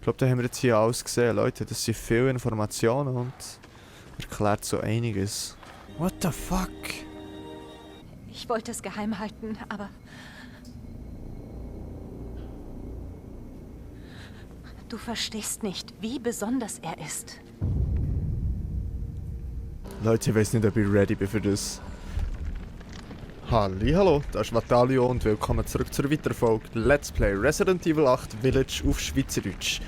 glaube, da haben wir jetzt hier alles gesehen, Leute. Das sind viele Informationen und erklärt so einiges. What the fuck? Ich wollte es geheim halten, aber... Du verstehst nicht, wie besonders er ist. Leute, ich weiß nicht, ob ich ready bin für das. Hallo, das ist Vatalio und willkommen zurück zur weiteren Folge Let's Play Resident Evil 8 Village auf Schweizerdeutsch.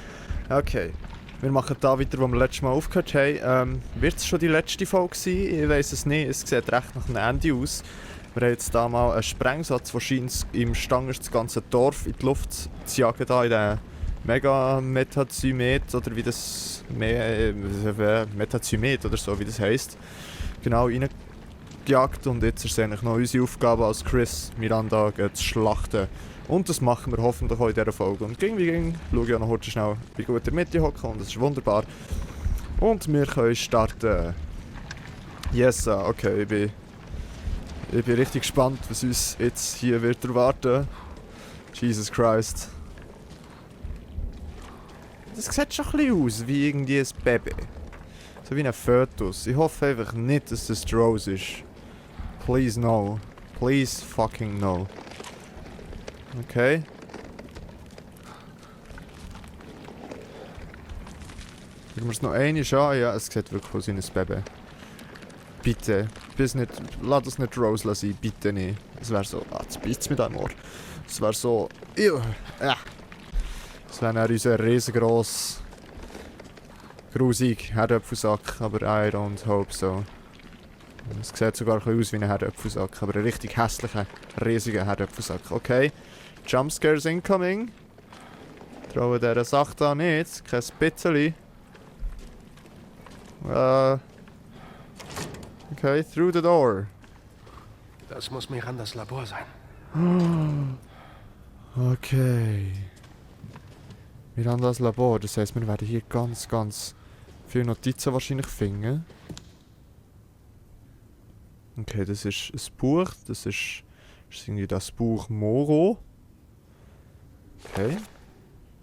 Okay, wir machen da weiter, wo wir letztes Mal aufgehört haben. Wird es schon die letzte Folge sein? Ich weiß es nicht, es sieht recht nach einem Ende aus. Wir haben jetzt da mal einen Sprengsatz, der scheint im Stang ist, das ganze Dorf in die Luft zu jagen, da in den Mega-Metazymet, oder wie das... Metazymet oder so, wie das heisst. Genau, reingejagt und jetzt ist es eigentlich noch unsere Aufgabe als Chris Miranda zu schlachten. Und das machen wir hoffentlich auch in dieser Folge. Und schaue ich auch noch heute schnell bei guter Mitte hocken und das ist wunderbar. Und wir können starten. Yes, okay, ich bin richtig gespannt, was uns jetzt hier wird erwarten. Jesus Christ. Das sieht schon ein bisschen aus wie irgendwie ein Baby. So wie ein Fötus. Ich hoffe einfach nicht, dass das Rose ist. Please no. Please fucking no. Okay. Schauen wir es noch einmal an. Ja, es sieht wirklich aus wie ein Baby. Bitte. Lass das nicht Rose sein. Bitte nicht. Es wäre so... Ah, jetzt beißt es mit einem Ohr. Es wäre so... Das wäre dann unser riesengroß, grusig Herdöpfelsack, aber I don't hope so. Es sieht sogar ein bisschen aus wie ein Herdöpfelsack, aber ein richtig hässlicher, riesiger Herdöpfelsack. Okay, Jumpscares incoming. Trauen dieser Sache da nicht, kein bisschen. Okay, through the door. Das muss Mirandas Labor sein. Okay. Mirandas Labor, das heisst, wir werden hier ganz viele Notizen wahrscheinlich finden. Okay, das ist ein Buch, das ist irgendwie das Buch Moro. Okay.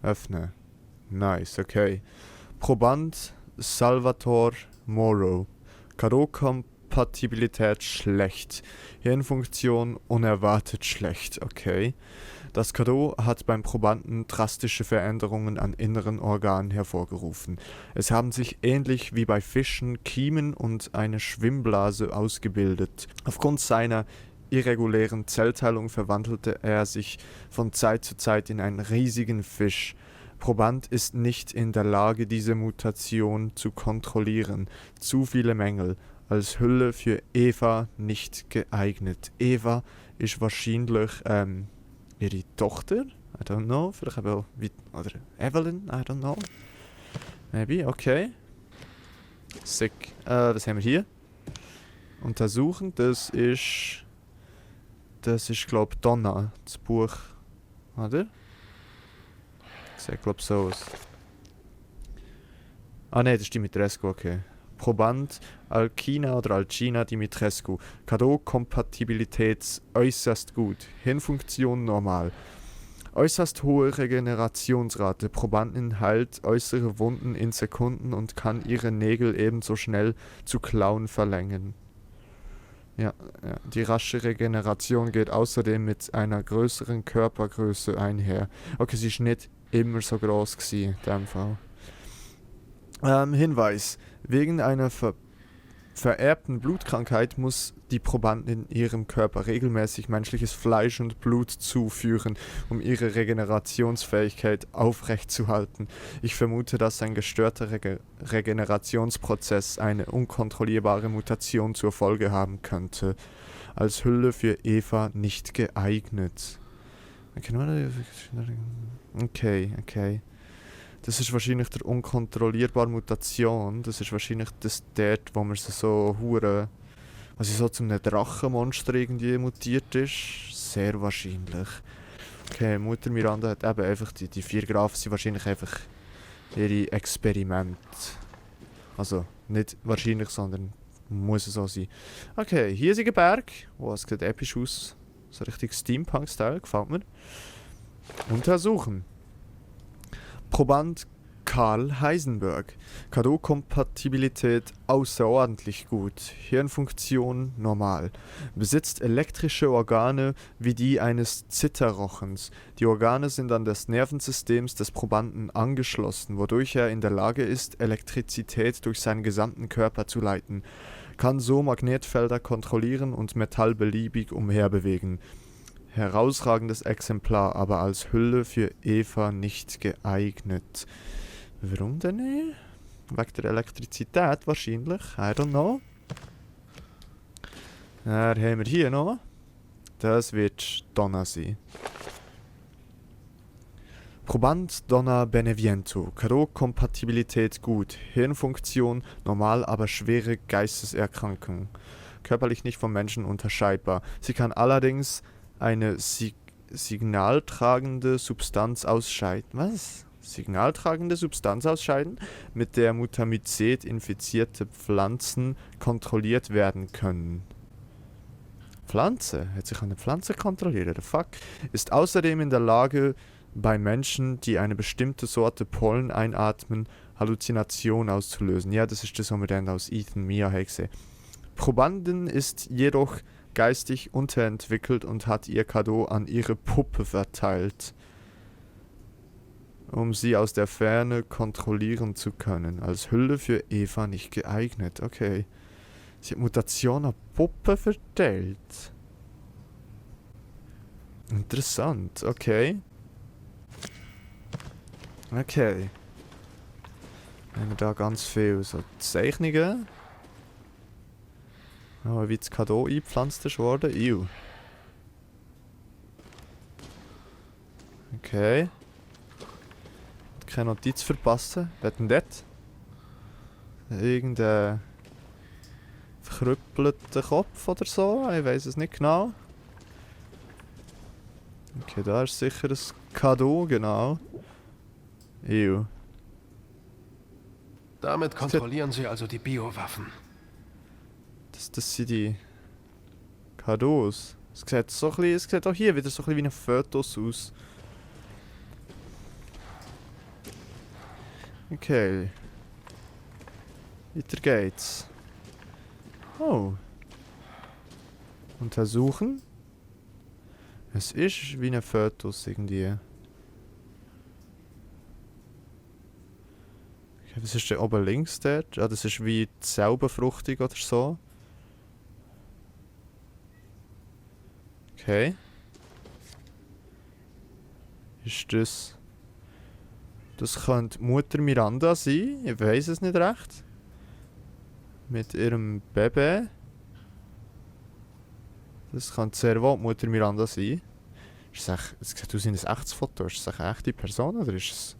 Öffnen. Nice, okay. Proband Salvatore Moro. Kado-Kompatibilität schlecht. Hirnfunktion unerwartet schlecht, okay. Das Kado hat beim Probanden drastische Veränderungen an inneren Organen hervorgerufen. Es haben sich ähnlich wie bei Fischen Kiemen und eine Schwimmblase ausgebildet. Aufgrund seiner irregulären Zellteilung verwandelte er sich von Zeit zu Zeit in einen riesigen Fisch. Proband ist nicht in der Lage, diese Mutation zu kontrollieren. Zu viele Mängel. Als Hülle für Eva nicht geeignet. Eva ist wahrscheinlich, ihre Tochter? I don't know. Vielleicht auch oder Evelyn? I don't know. Maybe, okay. Sick. Was haben wir hier? Untersuchen, das ist glaube ich Donna, das Buch. Oder? Sieht glaube ich so aus. Ah ne, das ist Dimitrescu, okay. Proband Alcina oder Alcina Dimitrescu. Kado-Kompatibilität äußerst gut. Hirnfunktion normal. Äußerst hohe Regenerationsrate. Probandin heilt äußere Wunden in Sekunden und kann ihre Nägel ebenso schnell zu Klauen verlängern. Ja, die rasche Regeneration geht außerdem mit einer größeren Körpergröße einher. Okay, sie war nicht immer so groß gewesen, in dem Fall. Hinweis. Wegen einer vererbten Blutkrankheit muss die Probandin ihrem Körper regelmäßig menschliches Fleisch und Blut zuführen, um ihre Regenerationsfähigkeit aufrechtzuerhalten. Ich vermute, dass ein gestörter Regenerationsprozess eine unkontrollierbare Mutation zur Folge haben könnte. Als Hülle für Eva nicht geeignet. Okay. Das ist wahrscheinlich der unkontrollierbare Mutation. Das ist wahrscheinlich das dort, wo man so hure, also so zu einem Drachenmonster irgendwie mutiert ist. Sehr wahrscheinlich. Okay, Mutter Miranda hat eben einfach, die 4 Grafen sind wahrscheinlich einfach ihre Experimente. Also, nicht wahrscheinlich, sondern muss es so sein. Okay, hier ist ein Berg. Oh, es sieht episch aus. So richtig Steampunk-Style, gefällt mir. Untersuchen. Proband Karl Heisenberg. Cadeau-Kompatibilität außerordentlich gut. Hirnfunktion normal. Besitzt elektrische Organe wie die eines Zitterrochens. Die Organe sind an das Nervensystem des Probanden angeschlossen, wodurch er in der Lage ist, Elektrizität durch seinen gesamten Körper zu leiten. Kann so Magnetfelder kontrollieren und Metall beliebig umherbewegen. Herausragendes Exemplar, aber als Hülle für Eva nicht geeignet. Warum denn nicht? Wegen der Elektrizität wahrscheinlich. I don't know. Dann haben wir hier noch. Das wird Donna sein. Proband Donna Beneviento. Cadeau-Kompatibilität gut. Hirnfunktion normal, aber schwere Geisteserkrankung. Körperlich nicht vom Menschen unterscheidbar. Sie kann allerdings eine signaltragende Substanz ausscheiden. Was? Signaltragende Substanz ausscheiden, mit der Mutamizid infizierte Pflanzen kontrolliert werden können. Pflanze? Hat sich eine Pflanze kontrolliert? The fuck? Ist außerdem in der Lage, bei Menschen, die eine bestimmte Sorte Pollen einatmen, Halluzinationen auszulösen. Ja, das ist das, was wir dann aus Ethan Mia haben gesehen. Probandin ist jedoch geistig unterentwickelt und hat ihr Cadeau an ihre Puppe verteilt, um sie aus der Ferne kontrollieren zu können. Als Hülle für Eva nicht geeignet. Okay. Sie hat Mutation an Puppe verteilt. Interessant. Okay. Okay. Haben wir da ganz viel so Zeichnungen. Oh, wie das Cadeau eingepflanzt ist worden. Ew. Okay. Keine Notiz verpassen. Was denn das? Irgendein verkrüppelter Kopf oder so. Ich weiß es nicht genau. Okay, da ist sicher ein Cadeau, genau. Ew. Damit kontrollieren sie also die Biowaffen. Das sind die Cadeaus. Es sieht so ein bisschen, es sieht auch hier wieder so ein bisschen wie ein Fotos aus. Okay. Weiter geht's. Oh. Untersuchen. Es ist wie ein Fotos irgendwie. Okay, was ist denn oben links dort? Ah, das ist wie Zellbefruchtung oder so. Okay. Ist das... Das könnte Mutter Miranda sein. Ich weiß es nicht recht. Mit ihrem Baby. Das könnte sehr wohl Mutter Miranda sein. Ist es sieht aus wie ein echtes Foto. Ist es eine echte Person oder ist es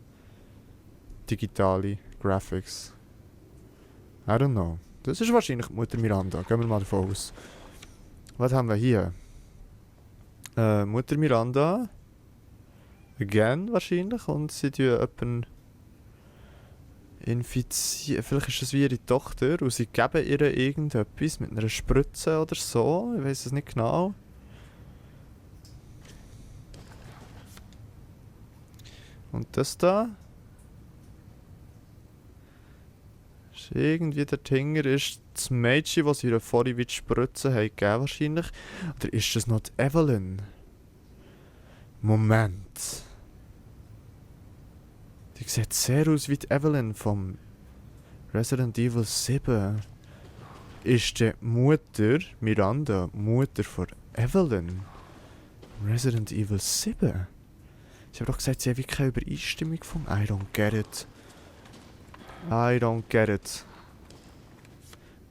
digitale Graphics? I don't know. Das ist wahrscheinlich Mutter Miranda. Gehen wir mal davon aus. Was haben wir hier? Mutter Miranda. Again wahrscheinlich. Und sie tun jemanden infizieren. Vielleicht ist es wie ihre Tochter und sie geben ihr irgendetwas mit einer Spritze oder so. Ich weiß es nicht genau. Und das da? Ist irgendwie der Tinger ist das Mädchen, das sie ihr vorhin wie die Spritze haben gegeben wahrscheinlich. Oder ist das noch die Evelyn? Moment. Die sieht sehr aus wie die Evelyn vom Resident Evil 7. Ist die Mutter, Miranda, Mutter von Evelyn? Resident Evil 7? Sie haben doch gesagt, sie haben wirklich keine Übereinstimmung gefunden. I don't get it. I don't get it.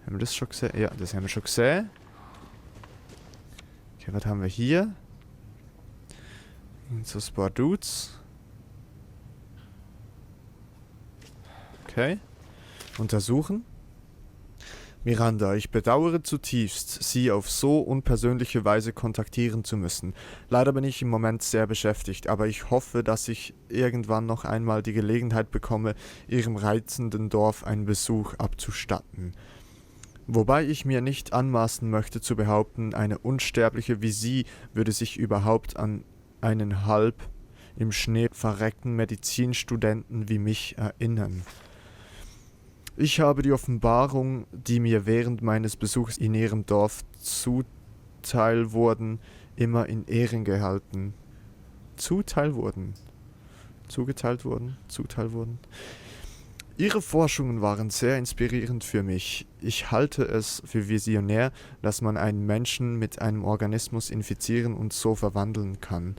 Haben wir das schon gesehen? Ja, das haben wir schon gesehen. Okay, was haben wir hier? So ein paar Dudes. Okay. Untersuchen. Miranda, ich bedauere zutiefst, Sie auf so unpersönliche Weise kontaktieren zu müssen. Leider bin ich im Moment sehr beschäftigt, aber ich hoffe, dass ich irgendwann noch einmal die Gelegenheit bekomme, Ihrem reizenden Dorf einen Besuch abzustatten. Wobei ich mir nicht anmaßen möchte zu behaupten, eine Unsterbliche wie Sie würde sich überhaupt an einen halb im Schnee verreckten Medizinstudenten wie mich erinnern. Ich habe die Offenbarung, die mir während meines Besuchs in ihrem Dorf zuteil wurden, immer in Ehren gehalten. Zuteil wurden. Zugeteilt wurden. Zuteil wurden. Ihre Forschungen waren sehr inspirierend für mich. Ich halte es für visionär, dass man einen Menschen mit einem Organismus infizieren und so verwandeln kann.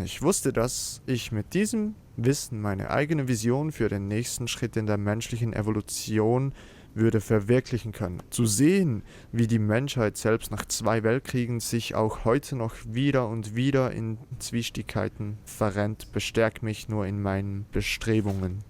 Ich wusste, dass ich mit diesem Wissen meine eigene Vision für den nächsten Schritt in der menschlichen Evolution würde verwirklichen können. Zu sehen, wie die Menschheit selbst nach 2 Weltkriegen sich auch heute noch wieder und wieder in Zwistigkeiten verrennt, bestärkt mich nur in meinen Bestrebungen.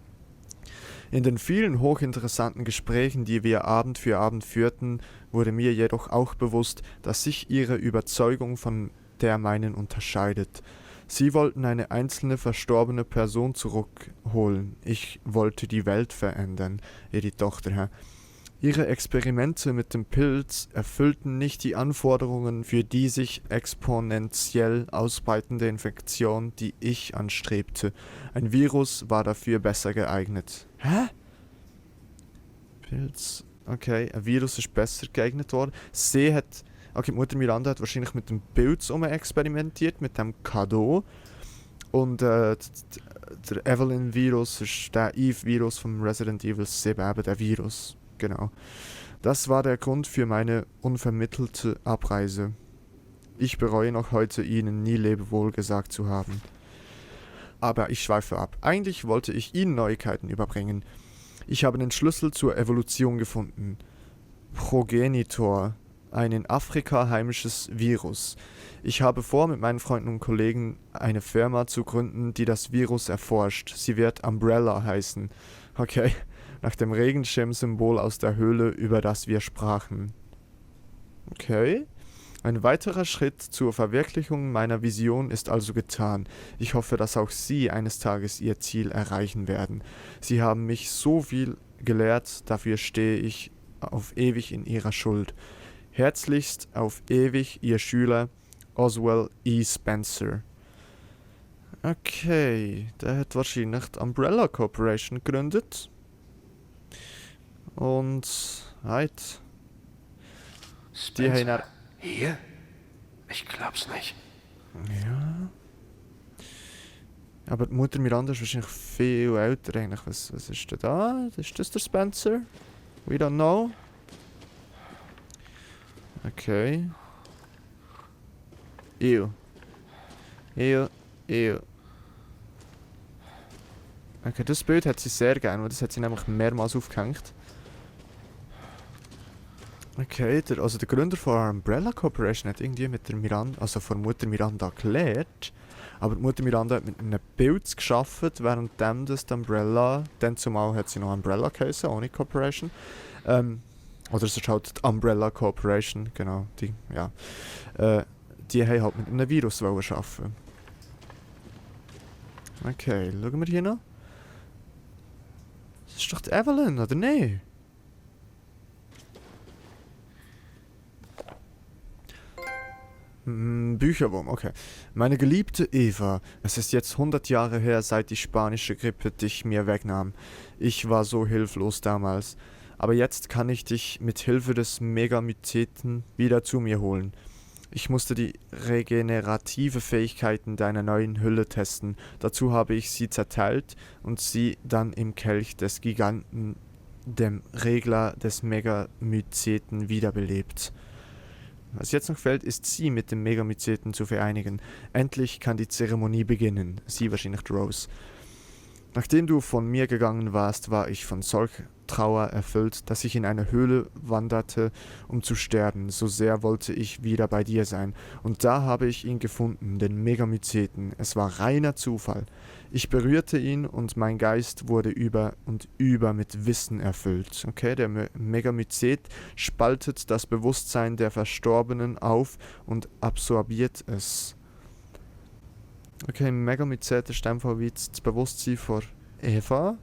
In den vielen hochinteressanten Gesprächen, die wir Abend für Abend führten, wurde mir jedoch auch bewusst, dass sich ihre Überzeugung von der meinen unterscheidet. Sie wollten eine einzelne verstorbene Person zurückholen. Ich wollte die Welt verändern, ihre Tochter. Ihre Experimente mit dem Pilz erfüllten nicht die Anforderungen für die sich exponentiell ausbreitende Infektion, die ich anstrebte. Ein Virus war dafür besser geeignet. Hä? Pilz. Okay, ein Virus ist besser geeignet worden. Sie hat... Okay, Mutter Miranda hat wahrscheinlich mit dem Pilz experimentiert, mit dem Cadeau. Und der Evelyn-Virus ist der Eve-Virus vom Resident Evil 7, eben der Virus. Genau. Das war der Grund für meine unvermittelte Abreise. Ich bereue noch heute, Ihnen nie Lebewohl gesagt zu haben. Aber ich schweife ab. Eigentlich wollte ich Ihnen Neuigkeiten überbringen. Ich habe den Schlüssel zur Evolution gefunden. Progenitor. Ein in Afrika heimisches Virus. Ich habe vor, mit meinen Freunden und Kollegen eine Firma zu gründen, die das Virus erforscht. Sie wird Umbrella heißen. Okay, nach dem Regenschirmsymbol aus der Höhle, über das wir sprachen. Okay. Ein weiterer Schritt zur Verwirklichung meiner Vision ist also getan. Ich hoffe, dass auch Sie eines Tages Ihr Ziel erreichen werden. Sie haben mich so viel gelehrt, dafür stehe ich auf ewig in Ihrer Schuld. Herzlichst auf ewig, Ihr Schüler Oswell E. Spencer. Okay, der hat wahrscheinlich die Umbrella Corporation gegründet. Und halt. Die haben Hier? Ich glaub's nicht. ja. Aber die Mutter Miranda ist wahrscheinlich viel älter eigentlich. Was ist denn da? Ist das der Spencer? We don't know. Okay. Ew. Okay, das Bild hat sie sehr gerne, weil das hat sie nämlich mehrmals aufgehängt. Okay, der Gründer von Umbrella Corporation hat irgendwie mit der Miranda, also von Mutter Miranda gelernt. Aber die Mutter Miranda hat mit einem Pilz geschafft, währenddem das die Umbrella, dann zumal hat sie noch Umbrella geheißen, ohne Corporation. Oder es ist halt die Umbrella Corporation, genau, die, ja. Die haben halt mit einem Virus arbeiten. Okay, schauen wir hier noch. Das ist doch die Evelyn, oder nicht? Bücherwurm, okay. Meine geliebte Eva, es ist jetzt 100 Jahre her, seit die spanische Grippe dich mir wegnahm. Ich war so hilflos damals. Aber jetzt kann ich dich mit Hilfe des Megamyceten wieder zu mir holen. Ich musste die regenerative Fähigkeiten deiner neuen Hülle testen. Dazu habe ich sie zerteilt und sie dann im Kelch des Giganten, dem Regler des Megamyceten, wiederbelebt. Was jetzt noch fehlt, ist sie mit dem Megamyceten zu vereinigen. Endlich kann die Zeremonie beginnen. Sie wahrscheinlich Rose. Nachdem du von mir gegangen warst, war ich von solch Trauer erfüllt, dass ich in eine Höhle wanderte, um zu sterben. So sehr wollte ich wieder bei dir sein. Und da habe ich ihn gefunden, den Megamyceten. Es war reiner Zufall. Ich berührte ihn und mein Geist wurde über und über mit Wissen erfüllt. Okay, der Megamycet spaltet das Bewusstsein der Verstorbenen auf und absorbiert es. Okay, Megamycet ist einfach wie das Bewusstsein von Eva.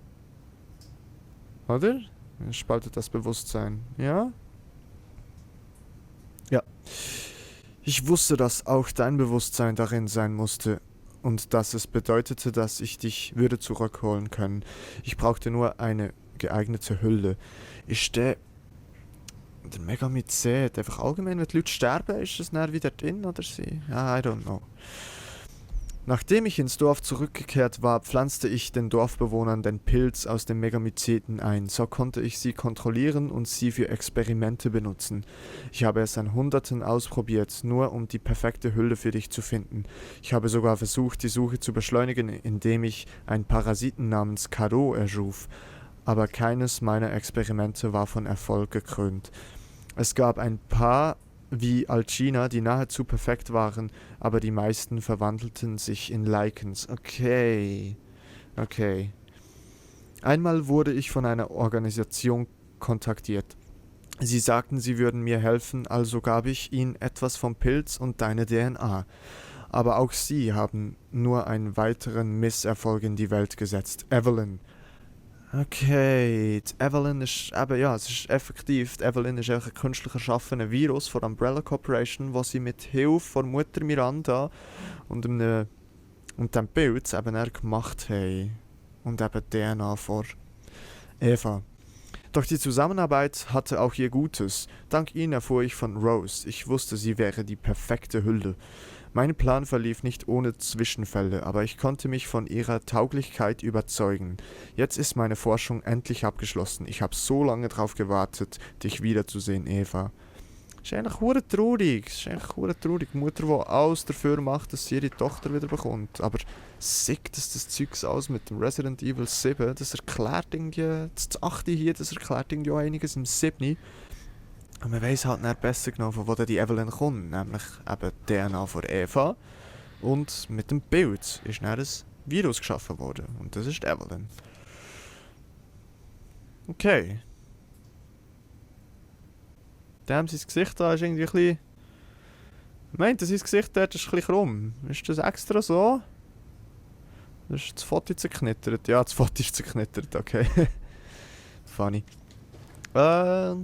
Oder? Er spaltet das Bewusstsein. Ja? Ja. Ich wusste, dass auch dein Bewusstsein darin sein musste. und dass es bedeutete, dass ich dich würde zurückholen können. Ich brauchte nur eine geeignete Hülle. Ist der Megamycet einfach allgemein, wenn die Leute sterben, ist es dann wieder drin oder sie? Ja, I don't know. Nachdem ich ins Dorf zurückgekehrt war, pflanzte ich den Dorfbewohnern den Pilz aus dem Megamyceten ein. So konnte ich sie kontrollieren und sie für Experimente benutzen. Ich habe es an Hunderten ausprobiert, nur um die perfekte Hülle für dich zu finden. Ich habe sogar versucht, die Suche zu beschleunigen, indem ich einen Parasiten namens Kado erschuf. Aber keines meiner Experimente war von Erfolg gekrönt. Es gab ein paar wie Alcina, die nahezu perfekt waren, aber die meisten verwandelten sich in Lycans. Okay. Einmal wurde ich von einer Organisation kontaktiert. Sie sagten, sie würden mir helfen, also gab ich ihnen etwas vom Pilz und deine DNA. Aber auch sie haben nur einen weiteren Misserfolg in die Welt gesetzt. Evelyn. Okay, die Evelyn ist eben, ja, es ist effektiv, die Evelyn ist ein künstlich erschaffener Virus von Umbrella Corporation, wo sie mit Hilfe von Mutter Miranda und dem Pilz eben gemacht haben. Und eben DNA von Eva. Doch die Zusammenarbeit hatte auch ihr Gutes. Dank ihnen erfuhr ich von Rose. Ich wusste, sie wäre die perfekte Hülle. Mein Plan verlief nicht ohne Zwischenfälle, aber ich konnte mich von ihrer Tauglichkeit überzeugen. Jetzt ist meine Forschung endlich abgeschlossen. Ich habe so lange darauf gewartet, dich wiederzusehen, Eva. Das ist eigentlich hure traurig. Die Mutter, die alles dafür macht, dass sie ihre Tochter wieder bekommt. Aber sick, dass das Zeugs aus mit dem Resident Evil 7, das erklärt irgendwie, das 8. hier, das erklärt irgendwie auch einiges im 7. Und man weiss halt nicht besser genau, von wo die Evelyn kommt, nämlich eben die DNA von Eva. Und mit dem Bild ist dann ein Virus geschaffen worden. Und das ist die Evelyn. Okay. Dem sein Gesicht da ist irgendwie ein bisschen... Meint sein Gesicht dort ist ein bisschen krumm. Ist das extra so? Das ist das Foto zerknittert. Ja, das Foto ist zerknittert, okay. Funny. Da...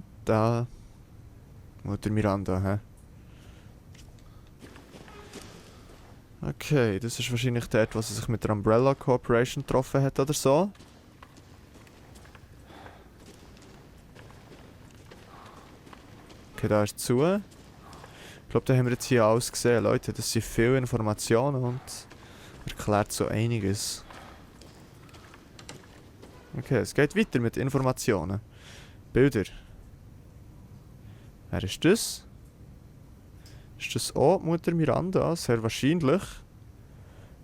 Mutter Miranda, hä? Okay, das ist wahrscheinlich dort, was er sich mit der Umbrella Corporation getroffen hat oder so. Okay, da ist zu. Ich glaube, da haben wir jetzt hier alles gesehen, Leute. Das sind viele Informationen und erklärt so einiges. Okay, es geht weiter mit Informationen. Bilder. Wer ist das? Ist das auch die Mutter Miranda? Sehr wahrscheinlich.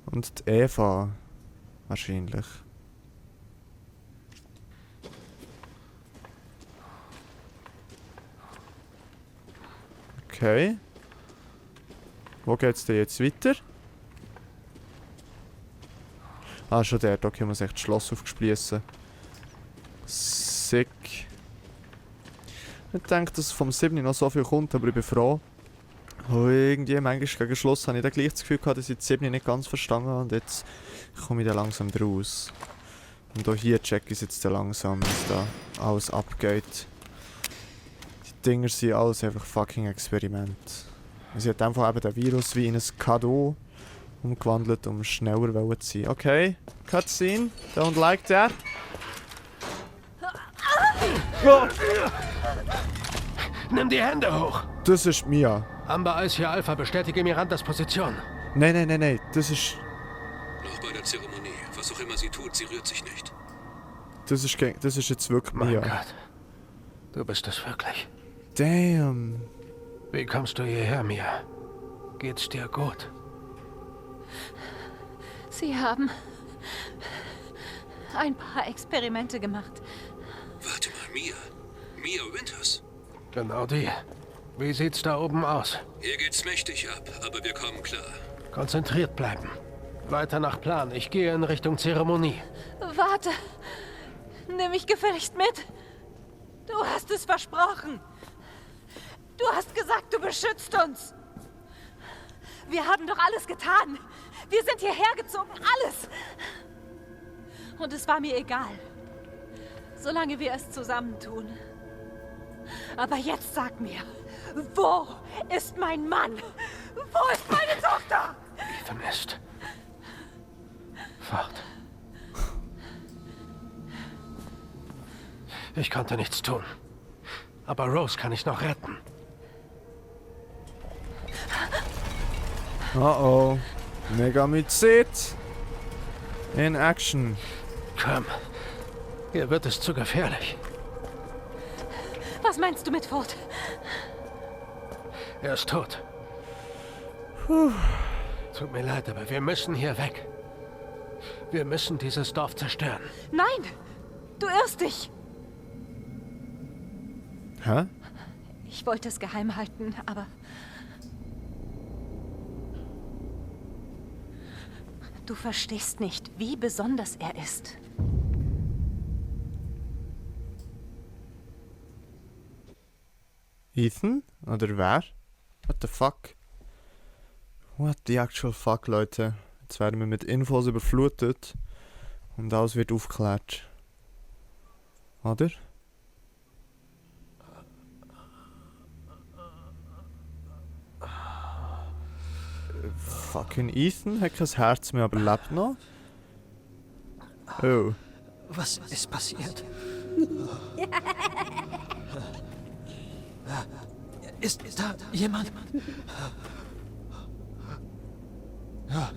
Und die Eva. Wahrscheinlich. Okay. Wo geht's denn jetzt weiter? Ah, schon dort. Okay, muss echt das Schloss aufgespliessen. Sick. Ich denke, dass vom 7. noch so viel kommt, aber ich bin froh. Und irgendwie, manchmal gegen Schluss habe ich dann gleich das Gefühl gehabt, dass ich die 7 nicht ganz verstanden habe und jetzt komme ich da langsam draus. Und auch hier check ich es jetzt langsam, was da alles abgeht. Die Dinger sind alles einfach fucking Experiment. Sie hat einfach eben den Virus wie in ein Kado umgewandelt, um schneller zu sein. Okay, Cutscene, don't like that. Oh. Nimm die Hände hoch! Das ist Mia. Amber Eis hier Alpha, bestätige Mirandas Position. Nein, das ist... Noch bei der Zeremonie. Was auch immer sie tut, sie rührt sich nicht. Das ist jetzt wirklich Mia. Mein Gott. Du bist es wirklich. Damn. Wie kommst du hierher, Mia? Geht's dir gut? Sie haben ein paar Experimente gemacht. Warte mal, Mia. Mia Winters. Genau die. Wie sieht's da oben aus? Hier geht's mächtig ab, aber wir kommen klar. Konzentriert bleiben. Weiter nach Plan. Ich gehe in Richtung Zeremonie. Warte. Nimm mich gefälligst mit. Du hast es versprochen. Du hast gesagt, du beschützt uns. Wir haben doch alles getan. Wir sind hierher gezogen, alles. Und es war mir egal. Solange wir es zusammen tun. Aber jetzt sag mir, wo ist mein Mann? Wo ist meine Tochter? Ethan ist Sofort. Ich konnte nichts tun. Aber Rose kann ich noch retten. Oh. Megamycet. In Action. Komm. Hier wird es zu gefährlich. Was meinst du mit Furt? Er ist tot. Tut mir leid, aber wir müssen hier weg. Wir müssen dieses Dorf zerstören. Nein! Du irrst dich! Hä? Ich wollte es geheim halten, aber... Du verstehst nicht, wie besonders er ist. Ethan? Oder wer? What the fuck? What the actual fuck, Leute? Jetzt werden wir mit Infos überflutet und alles wird aufgeklärt. Oder? Fucking Ethan hat kein Herz mehr, aber lebt noch. Oh. Was ist passiert? Ist da jemand? Ja,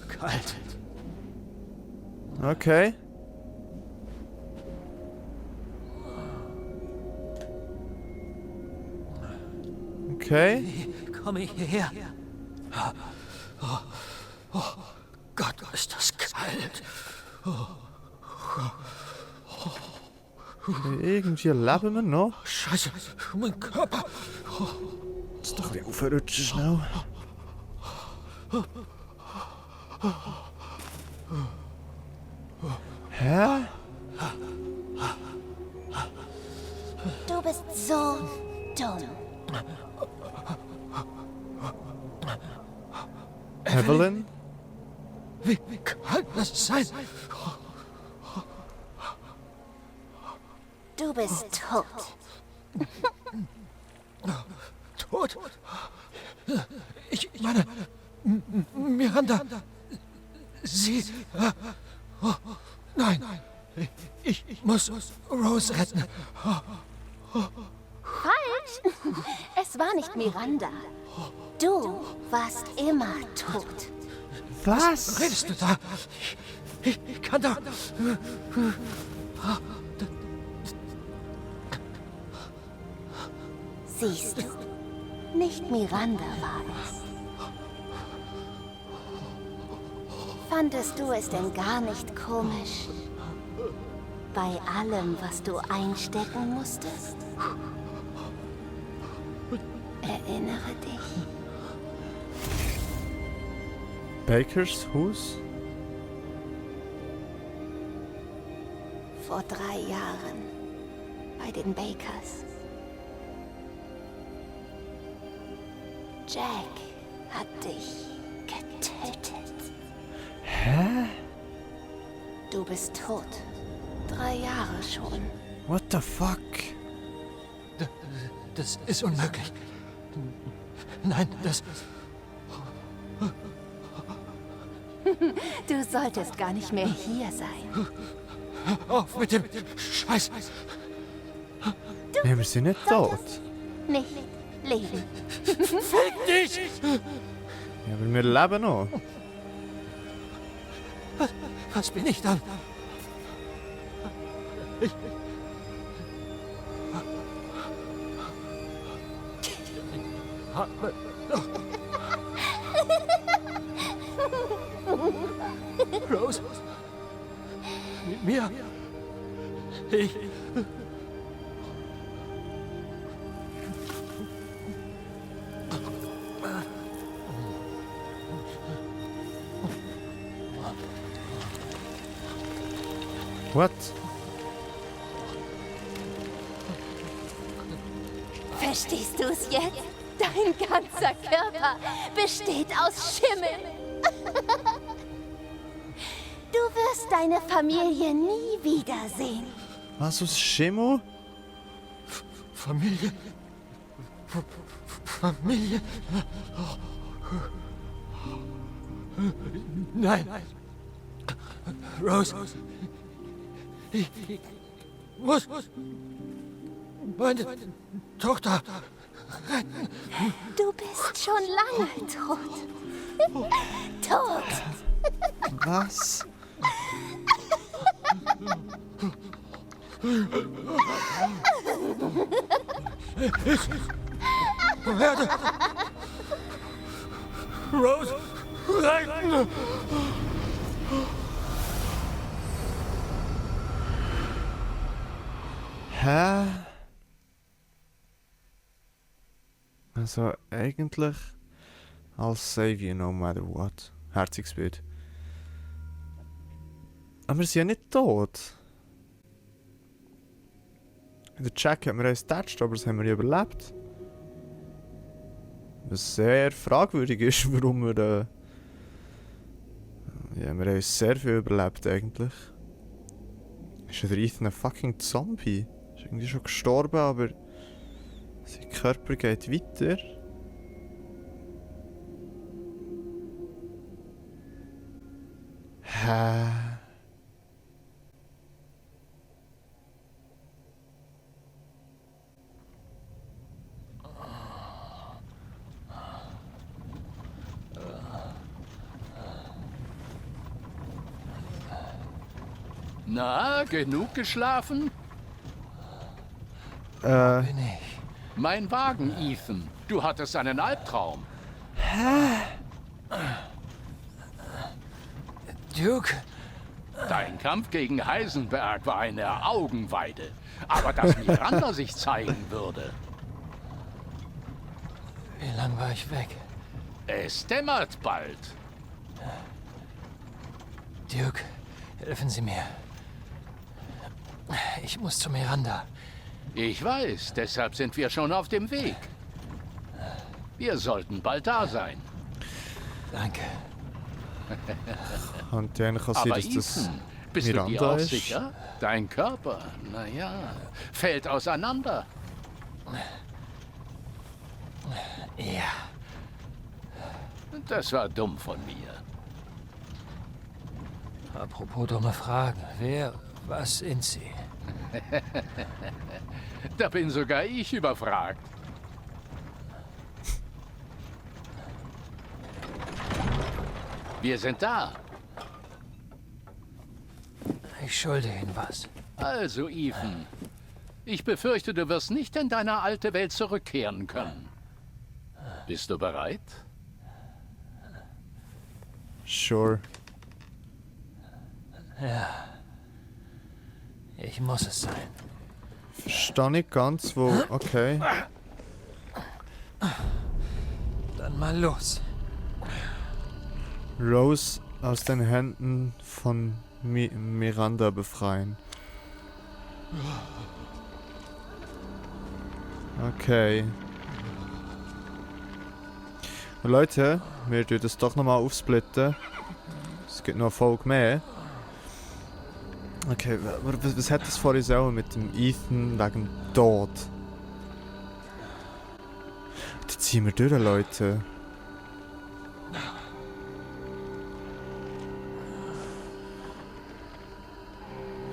kalt. Okay. Okay. Komme hierher. Oh Gott, ist das kalt. Irgendwie leben wir noch. Scheiße, mein Körper. Jetzt doch wieder aufrutschen schnell. Hä? Du bist so dumm. Evelyn? Wie kann das sein? Du bist tot. Tot? Ich meine, Miranda. Sie. Oh, nein. Ich muss Rose retten. Falsch. Es war nicht Miranda. Du warst immer tot. Was? Redest du da? Ich kann da. Siehst du? Nicht Miranda war es. Fandest du es denn gar nicht komisch? Bei allem, was du einstecken musstest? Erinnere dich. Bakers Hus? Vor 3 Jahren. Bei den Bakers. Jack hat dich getötet. Hä? Du bist tot. 3 Jahre schon. What the fuck? Das ist unmöglich. Nein, das. Du solltest gar nicht mehr hier sein. Auf mit dem Scheiß. Ja, wir sind nicht tot. Nicht leben. Fick dich! Ja, aber wir leben noch. Was bin ich dann? Rose? Mit mir? Ich... What? Verstehst du es jetzt? Dein ganzer Körper besteht aus Schimmel. Du wirst deine Familie nie wiedersehen. Was aus Schimmel? Familie? Familie? Nein. Rose. Ich muss meine Tochter retten. Du bist schon lange tot. Tot. Was? Ich werde Rose retten. Hä? Also eigentlich I'll save you no matter what. Herziges Bild. Aber wir sind ja nicht tot. Der Jack hat mir uns getatscht, aber das haben wir ja überlebt. Was sehr fragwürdig ist, warum wir ja, wir haben uns sehr viel überlebt eigentlich. Ist der Ethan ein fucking Zombie? Ist irgendwie schon gestorben, aber sein Körper geht weiter. Hä? Na, genug geschlafen? Bin ich. Mein Wagen, Ethan. Du hattest einen Albtraum. Duke, Dein Kampf gegen Heisenberg war eine Augenweide. Aber dass Miranda sich zeigen würde. wie lange war ich weg? Es dämmert bald. Duke, helfen Sie mir. Ich muss zu Miranda. Ich weiß, deshalb sind wir schon auf dem Weg. Wir sollten bald da sein. Danke. Könnte eigentlich auch sein, Aber dass das Ethan, bist du dir Miranda auch ist? sicher? Dein Körper, naja, fällt auseinander. Ja. Das war dumm von mir. Apropos dumme Fragen. Was sind Sie? Da bin sogar ich überfragt. Wir sind da. Ich schulde Ihnen was. Also, Ethan. Ich befürchte, du wirst nicht in deine alte Welt zurückkehren können. Bist du bereit? Sure. Ich muss es sein. Verstehe nicht ganz, wo... Okay. Dann mal los. Rose aus den Händen von Miranda befreien. Okay. Leute, wir tun das doch nochmal aufsplitten. Es gibt noch eine Folge mehr. Okay, was hat das vorhin so mit dem Ethan wegen dem Tod? Die ziehen wir durch, Leute.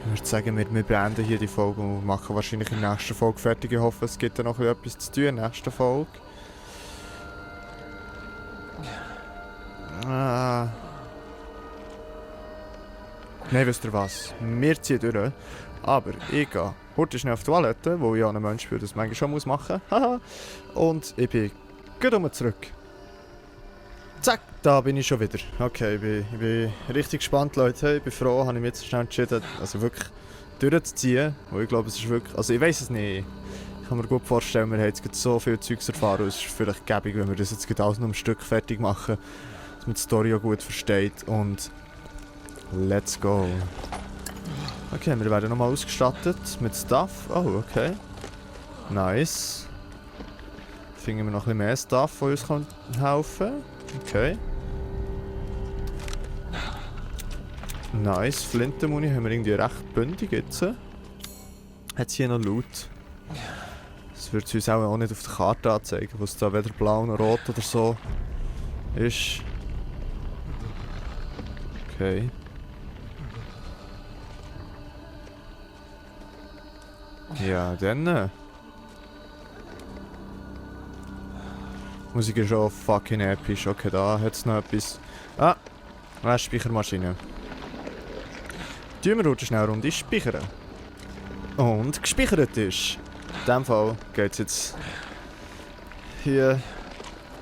Ich würde sagen, wir beenden hier die Folge und machen wahrscheinlich in der nächsten Folge fertig. Ich hoffe, es gibt dann noch etwas zu tun in der nächsten Folge. Nein, wisst ihr was? Wir ziehen durch. Aber ich gehe heute schnell auf die Toilette, wo ich ja ein Mensch bin, das manchmal schon machen muss. Und ich bin gut zurück. Zack, da bin ich schon wieder. Okay, ich bin richtig gespannt, Leute. Ich bin froh, habe ich mich jetzt schnell entschieden, also wirklich durchzuziehen. Weil ich glaube, es ist wirklich... Also ich weiß es nicht. Ich kann mir gut vorstellen, wir haben jetzt so viel Zeugs erfahren. Es ist vielleicht gäbig, wenn wir das jetzt alles noch ein Stück fertig machen. Dass man die Story auch gut versteht. Und... Let's go. Okay, wir werden nochmal ausgestattet mit Stuff. Oh, okay. Nice. Finden wir noch ein bisschen mehr Stuff, das uns helfen kann. Okay. Nice. Flintenmuni haben wir irgendwie recht bündig jetzt. Hat es hier noch Loot? Das wird es uns auch nicht auf der Karte anzeigen, was da weder blau noch rot oder so ist. Okay. Ja, dann. Musik ist auch fucking episch. Okay, da hat es noch etwas. Ah, eine Speichermaschine. Tun wir heute schnell eine Runde speichern. Und gespeichert ist. In diesem Fall geht es jetzt hier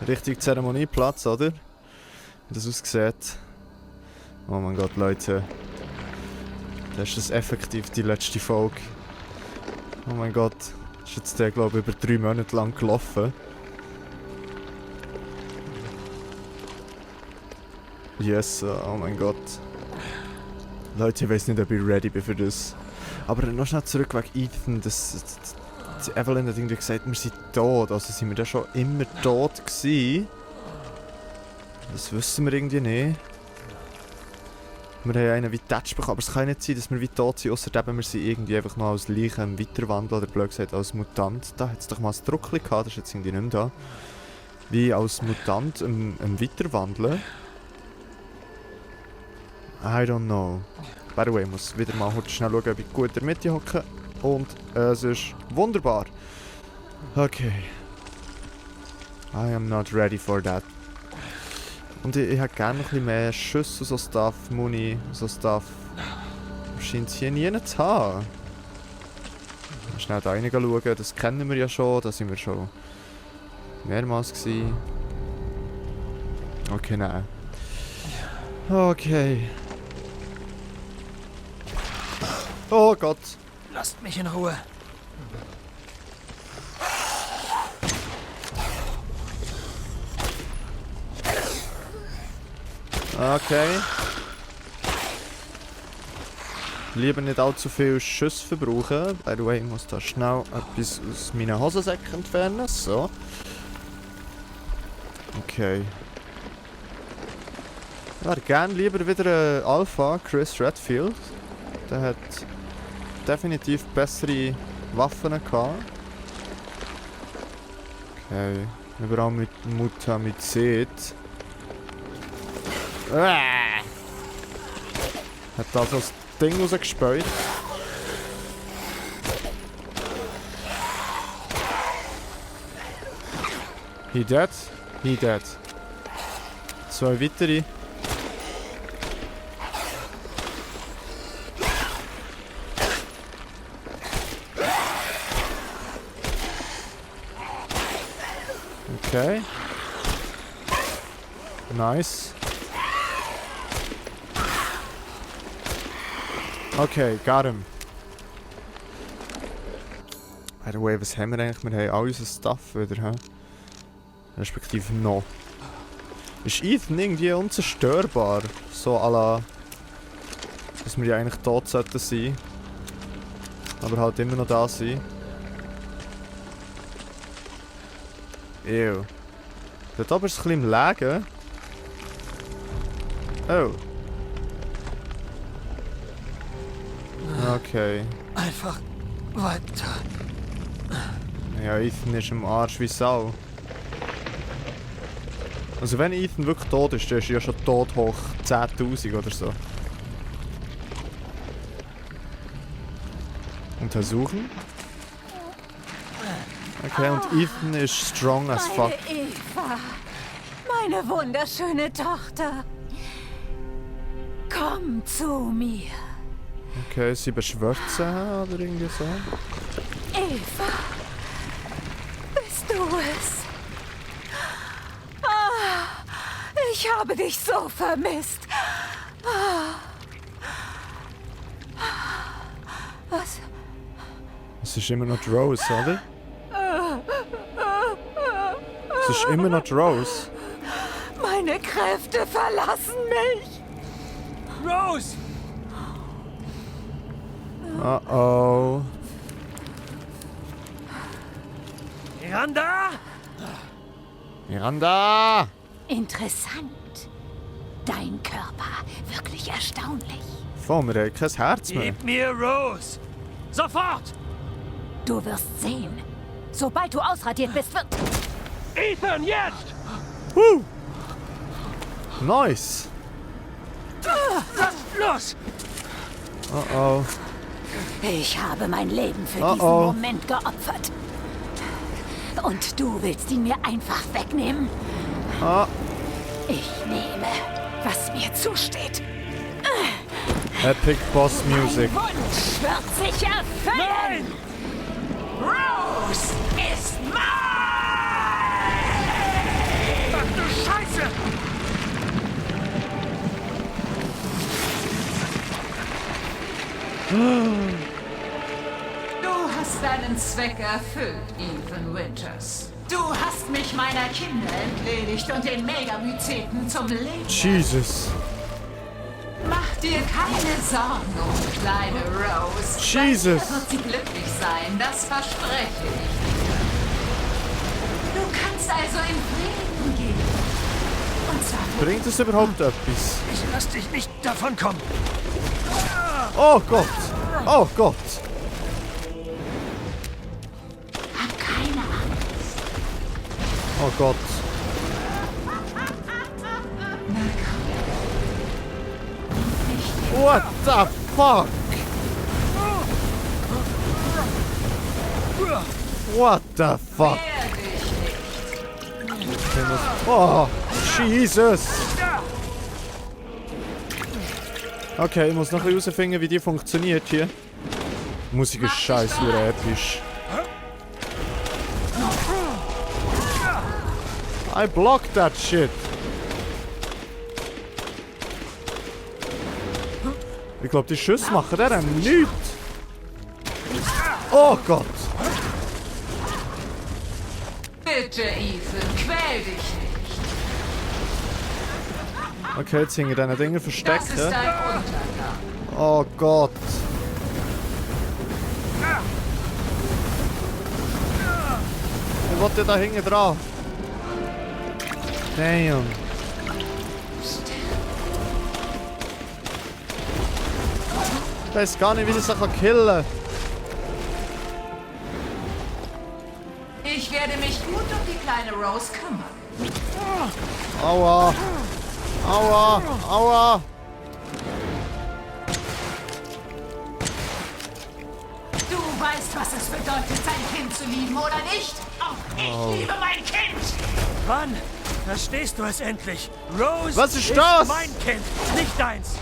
Richtung Zeremonieplatz, oder? Wie das aussieht. Oh mein Gott, Leute. Das ist das effektiv die letzte Folge. Oh mein Gott. Das ist jetzt der, glaube ich, über 3 Monate lang gelaufen. Yes, oh mein Gott. Leute, ich weiß nicht, ob ich ready bin für das. Aber noch schnell zurück wegen Ethan. Evelyn hat irgendwie gesagt, wir sind tot. Also sind wir da schon immer tot gewesen? Das wissen wir irgendwie nicht. Wir haben einen wie Touch bekommen, aber es kann nicht sein, dass wir wie tot sind, ausser wir sind irgendwie einfach mal als Leiche im Weiterwandel oder blöd gesagt als Mutant. Da hat es doch mal ein Druckchen gehabt, das ist jetzt irgendwie nicht mehr da. Wie als Mutant im Weiterwandeln. I don't know. By the way, ich muss wieder mal schnell schauen, ob ich gut in der Mitte hocke. Und es ist wunderbar. Okay. I am not ready for that. Und ich hätte gerne noch ein bisschen mehr Schüsse, so Stuff, Muni, so Stuff. Scheint es hier nie zu haben. Schnell da rein schauen, das kennen wir ja schon, da sind wir schon mehrmals gewesen. Okay, nein. Okay. Oh Gott. Lasst mich in Ruhe. Okay. Lieber nicht allzu viel Schüsse verbrauchen. By the way, ich muss da schnell etwas aus meinen Hosensäcken entfernen. So. Okay. Ich wäre gerne lieber wieder Alpha, Chris Redfield. Der hat definitiv bessere Waffen gehabt. Okay. Überall mit Mutamizid. Hat da so das Ding rausgespäut. He dead? He dead. 2 weitere. Okay. Nice. Okay, got him. By the way, was haben wir eigentlich? Wir haben all unser Stuff wieder, hä? Respektive noch. Ist Ethan irgendwie unzerstörbar? So à la... dass wir ja eigentlich tot sollten sein. Aber halt immer noch da sein. Ew. Dort oben ist es ein bisschen im Lagen. Oh. Okay. Einfach weiter. Ja, Ethan ist im Arsch wie Sau. Also wenn Ethan wirklich tot ist, dann ist er ja schon tot hoch 10.000 oder so. Untersuchen. Okay, und Ethan ist strong as fuck. Meine Eva, meine wunderschöne Tochter. Komm zu mir. Okay, sie beschwört sie oder irgendwie so. Eva, bist du es? Ah, ich habe dich so vermisst. Was? Es ist immer noch die Rose, oder? Es ist immer noch die Rose. Meine Kräfte verlassen mich. Rose! Oh. Miranda! Miranda! Interessant. Dein Körper, wirklich erstaunlich. Voll, wir haben kein Herz mehr. Gib mir Rose! Sofort! Du wirst sehen. Sobald du ausradiert bist, wird... Ethan, jetzt! Woo! Nice! Lass los! Oh. Ich habe mein Leben für diesen Moment geopfert. Und du willst ihn mir einfach wegnehmen? Ich nehme, was mir zusteht. Epic Boss Music. Mein Wunsch wird sich erfüllen! Rose ist mein! Ach du Scheiße! Du hast deinen Zweck erfüllt, Ethan Winters. Du hast mich meiner Kinder entledigt und den Megamyceten zum Leben. Jesus. Mach dir keine Sorgen um kleine Rose. Jesus. Bei dir wird sie glücklich sein, das verspreche ich dir. Du kannst also in Frieden gehen. Und zwar Bringt es überhaupt etwas? Ich lass dich nicht davon kommen. Oh Gott. Oh Gott. hab keine Angst. Oh Gott. Na komm. What the fuck? What the fuck? Oh, Jesus. Okay, ich muss noch herausfinden, wie die funktioniert hier. Die Musik ist scheiße episch. I blocked that shit. Ich glaube, die Schüsse machen deren nichts. Oh Gott. Bitte, Ethan, quäl dich nicht. Okay, jetzt hinter diesen Dingen Das verstecken. ist dein Untergang. Oh Gott. Ich wollte da hinten dran. Damn. Ich weiß gar nicht, wie ich das killen kann. Ich werde mich gut um die kleine Rose kümmern. Aua. Aua. Aua. Du weißt, was es bedeutet, sein Kind zu lieben, oder nicht? Auch ich liebe mein Kind! Wann verstehst du es endlich? Rose Was ist das? mein Kind, nicht deins.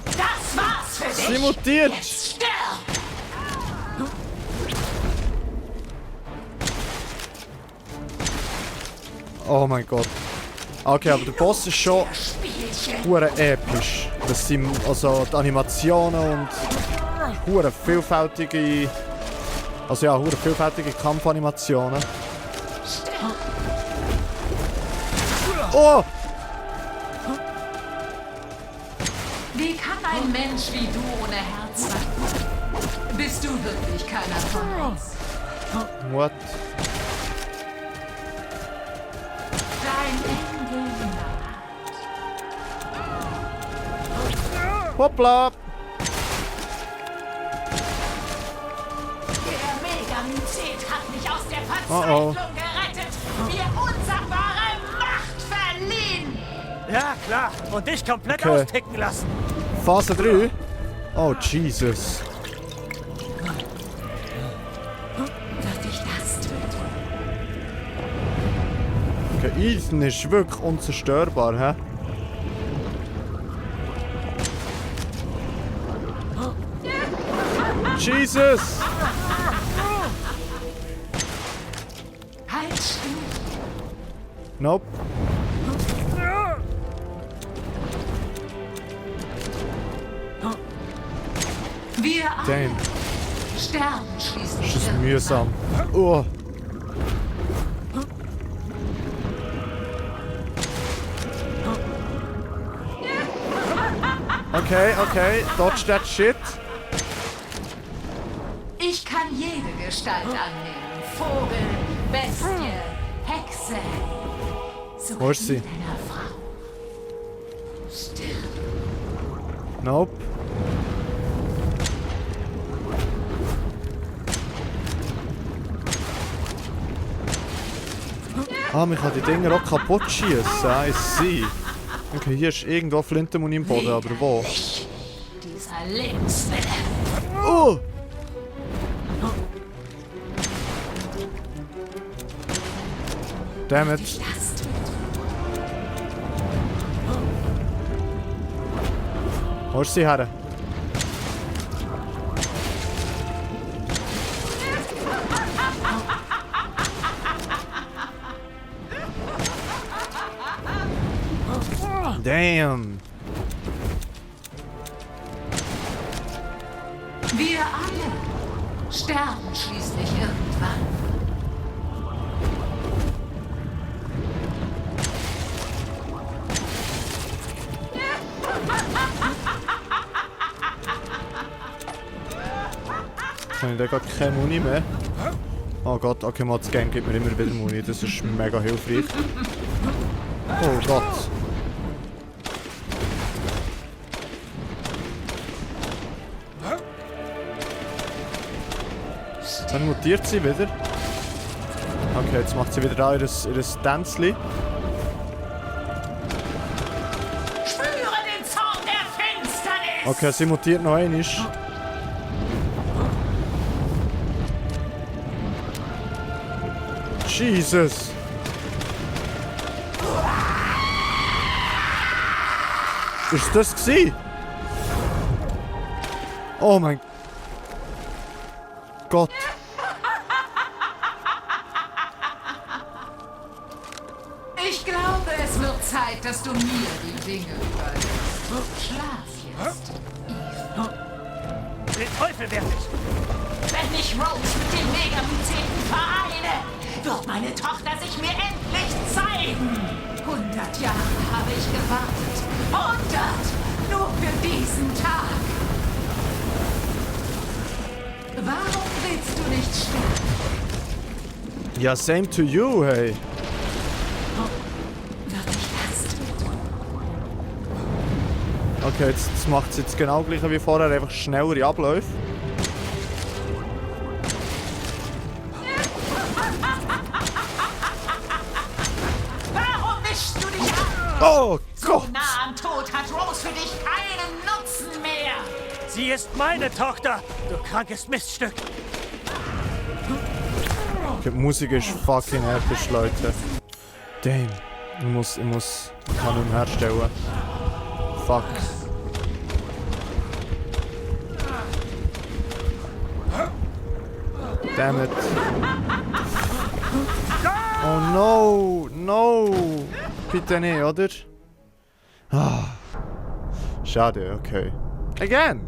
Das war's für dich! Sie mutiert. Jetzt stirb! Oh mein Gott. Okay, aber der Boss ist schon Spielchen! hure episch. Das sind also die Animationen und hure vielfältige, also ja, hure vielfältige Kampfanimationen. Oh! Wie kann ein Mensch wie du ohne Herz sein? Bist du wirklich keiner von uns? What? Dein Ende naht. Hoppla! Der Megamycet hat mich aus der Oh, Verzweiflung gerettet, mir unsagbare Macht verliehen. Ja, klar. Und dich komplett Okay. austicken lassen. Phase 3? Oh, Jesus. Wird dich das töten? Okay, Ethan ist wirklich unzerstörbar, hä? Jesus! Halt still. Nope. Wir alle Damn. sterben schließlich. Das ist mühsam. Oh. Okay, okay. Dodge that shit. Ich kann jede Gestalt annehmen. Vogel, Bestie, Hexe. Sogar Wo ist sie? die deiner Frau. Stirb. Nope. Ah, man kann die Dinger auch kaputt schießen. I see. Okay, hier ist irgendwo Flintenmuni im Boden, aber wo? deiner Lebenswille. Oh! Damn it. Last. Wo ist sie her? Damn. Wir alle sterben schließlich irgendwann. Habe ich da gar keine Muni mehr? Oh Gott, okay, mal das Game gibt mir immer wieder Muni, das ist mega hilfreich. Oh Gott. Dann mutiert sie wieder. Okay, jetzt macht sie wieder da ihr Tänzli. Spüre den Zorn der Finsternis! Okay, sie mutiert noch einmal. Jesus! Ist das gsi? Oh mein Gott! Ich glaube, es wird Zeit, dass du mir die Dinge überlässt. Schlaf jetzt. Den Teufel werd ich! Wenn ich Rose mit den Megamyceten vereine, wird meine Tochter sich mir endlich zeigen. 100 Jahre habe ich gewartet. 100! Nur für diesen Tag. Warum willst du nicht sterben? Ja, same to you, hey! Wird dich das tun? Okay, jetzt macht sie jetzt genau gleich wie vorher, einfach schnellere Abläufe. Warum mischst du dich an? Oh So Gott! nah am Tod hat Rose für dich keinen Nutzen mehr. Sie ist meine Tochter, du krankes Miststück! Okay, die Musik ist fucking episch, Leute. Damn. Ich kann nicht mehr herstellen. Fuck. Damn it. Oh no! No! Bitte nicht, oder? Ah. Schade, okay. Again!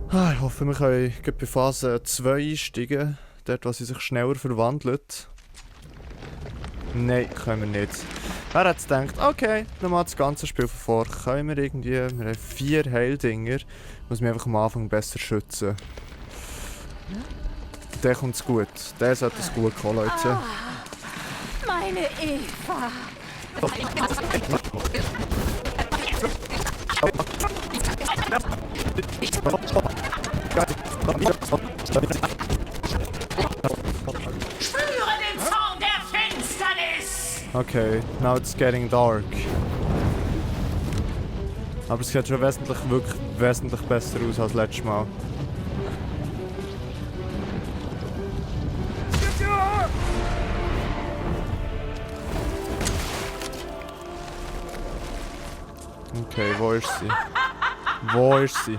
Ah, ich hoffe, wir können gleich bei Phase 2 einsteigen. Dort, wo sie sich schneller verwandelt. Nein, können wir nicht. Wer hat gedacht, okay, nochmal das ganze Spiel von vor. Können wir irgendwie... Wir haben 4 Heildinger. Muss mich einfach am Anfang besser schützen. Der kommt's gut. Der sollte es gut kommen, Leute. Meine Eva. Spüre den Zorn der Finsternis! Okay, now it's getting dark. Aber es sieht schon wirklich wesentlich besser aus als letztes Mal. Okay, wo ist sie? Wo ist sie?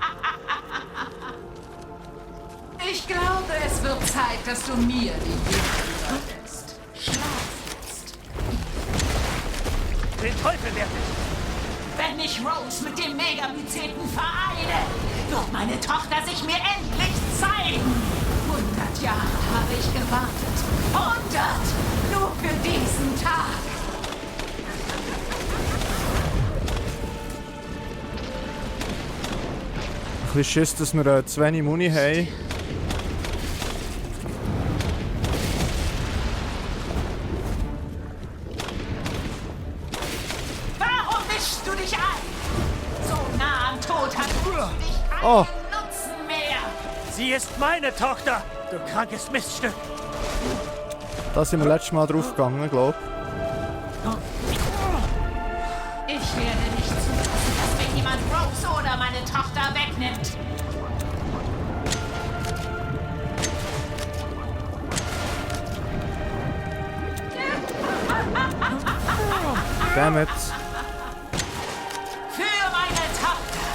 Ich glaube, es wird Zeit, dass du mir die Dinge überlässt. Schlaf jetzt. Den Teufel werd ich! Wenn ich Rose mit dem Megamyceten vereine, wird meine Tochter sich mir endlich zeigen. 100 Jahre habe ich gewartet. 100! Nur für diesen Tag. Ein bisschen Schiss, dass wir zu wenig Muni haben. Warum mischst du dich ein? So nah am Tod hat Rose für dich keinen Oh. Nutzen mehr. Sie ist meine Tochter, du krankes Miststück! Da sind wir letztes Mal drauf gegangen, glaube Ich werde nicht zulassen, dass mir jemand Rose oder meine Tochter Tochter wegnimmt. Damn it. Für meine Tochter.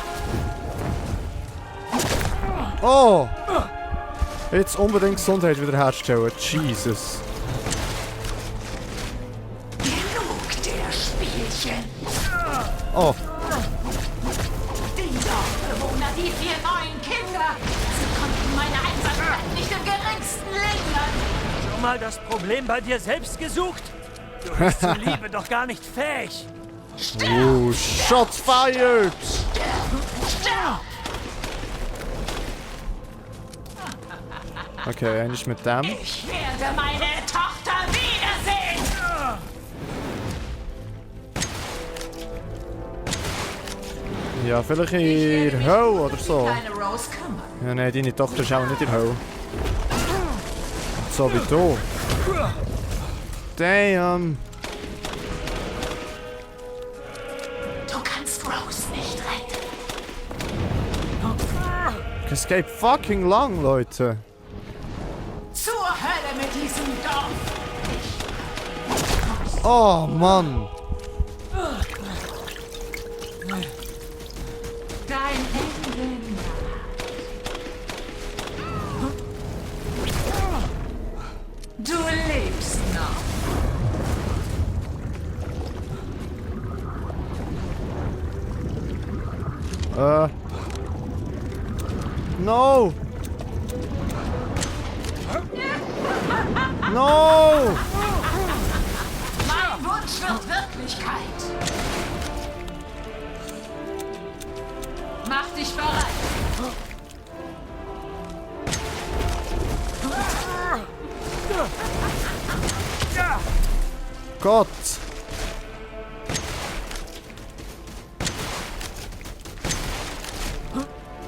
Oh! Jetzt unbedingt Gesundheit wiederherstellen. Jesus. Genug der Spielchen. Oh. Die Dorfbewohner, die 4 neuen Kinder. Sie konnten meine Einsamkeit nicht im geringsten lindern. Schon mal das Problem bei dir selbst gesucht? Du bist zur Liebe doch gar nicht fähig. Oh, Shots fired! Stirb! Okay, eigentlich mit dem. Ich werde meine Tochter wiedersehen. Ja, vielleicht in der Hölle oder so. Kleine Rose kümmern. Ja, nein, deine Tochter ist auch nicht in der Hölle. So wie du. Damn. Du kannst Rose nicht retten. Es geht fucking lang, Leute. Zur Hölle mit diesem Dorf. Oh, Mann. Dein Ende. Du lebst noch. No! No! Mein Wunsch wird Wirklichkeit. Mach dich bereit. Gott!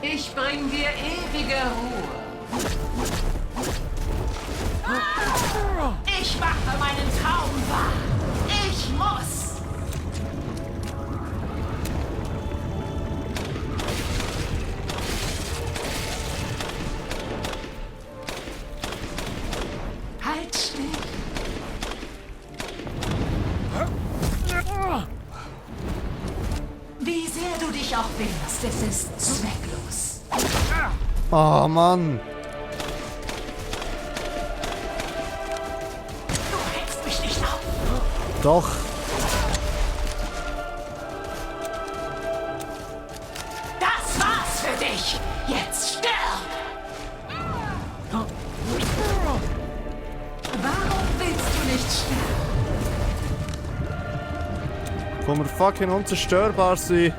Ich bring dir ewige Ruhe. Ich mache meinen Traum wahr. Ich muss. Halt still. Wie sehr du dich auch wehrst, es ist zwecklos. Oh, Mann. Du hältst mich nicht auf. Doch. Das war's für dich. Jetzt stirb. Warum willst du nicht sterben? Wo wir fucking unzerstörbar sein.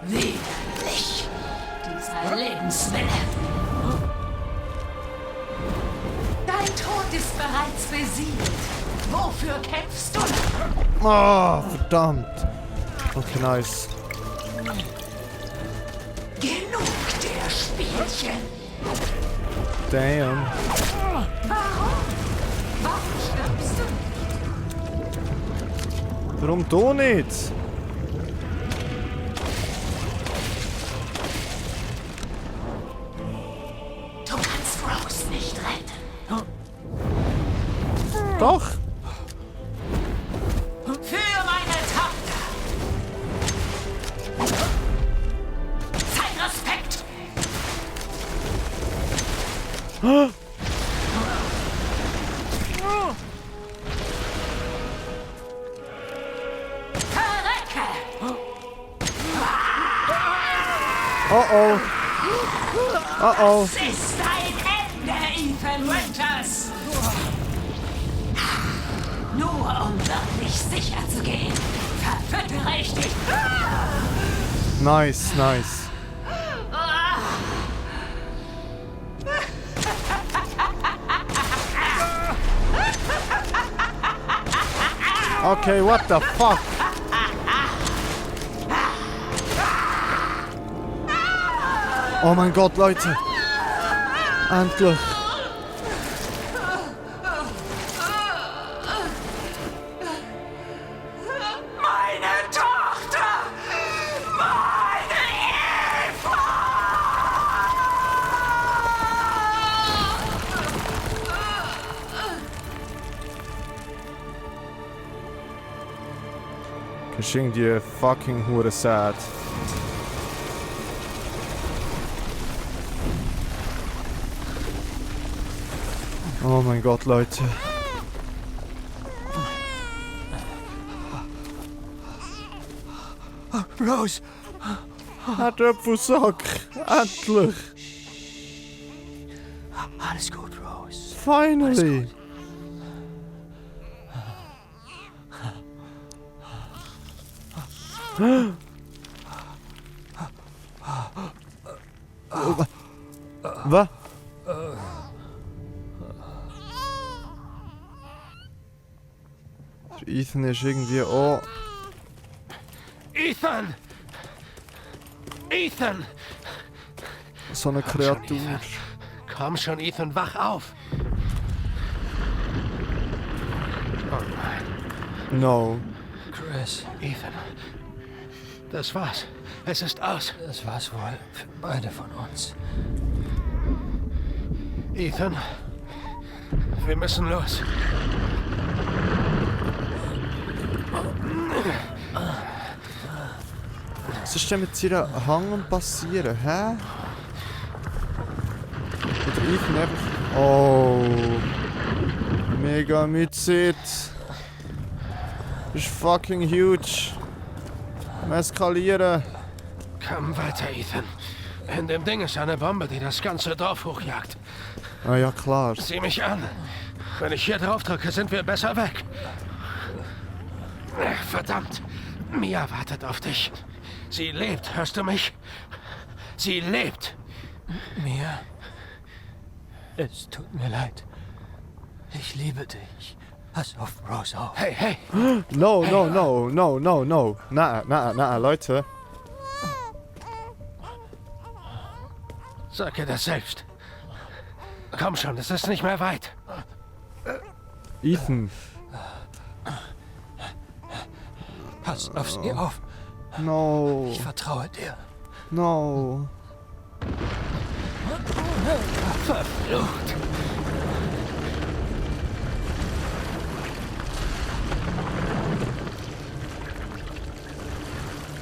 Widerlich. Dieser Lebenswille. Dein Tod ist bereits besiegt. Wofür kämpfst du? Oh, verdammt. Okay, nice. Genug der Spielchen. Damn. Warum? Warum stirbst du? Warum du nicht? Du kannst Rose nicht retten. Doch. Für meine Tochter. Zeig Respekt. Verrecke. Oh oh. Oh oh. Es ist dein Ende, Ethan Winters. Nur um wirklich sicher zu gehen, verfüttere ich dich. Nice, nice. Okay, what the fuck? Oh mein Gott, Leute. Endlich. Ist irgendwie fucking hure sad. Oh mein Gott, Leute. Rose! Hat Apfelsack! Endlich! Alles gut, Rose. Finally! Was? Ethan ist irgendwie auch... Ethan! Ethan! so eine Kreatur. Komm schon, Ethan, wach auf! Oh nein. No. Chris, Ethan. Das war's. Es ist aus. das war's wohl für beide von uns. Ethan. Wir müssen los. Was ist denn mit seiner Hang passieren, hä? Oder Ethan einfach... Oh. Mega mitzieht. Ist fucking huge. Am Eskalieren. Komm weiter, Ethan. In dem Ding ist eine Bombe, die das ganze Dorf hochjagt. Ah ja, klar. Sieh mich an. Wenn ich hier drauf drücke, sind wir besser weg. Verdammt. Mia wartet auf dich. Sie lebt, hörst du mich? Sie lebt. Mia, es tut mir leid. Ich liebe dich. Pass auf Rose auf. Hey, hey. No, no, no, no, no, no. Na, Leute. Sag ihr das selbst. Komm schon, es ist nicht mehr weit. Ethan. Pass auf sie auf. No. Ich vertraue dir. No. Verflucht.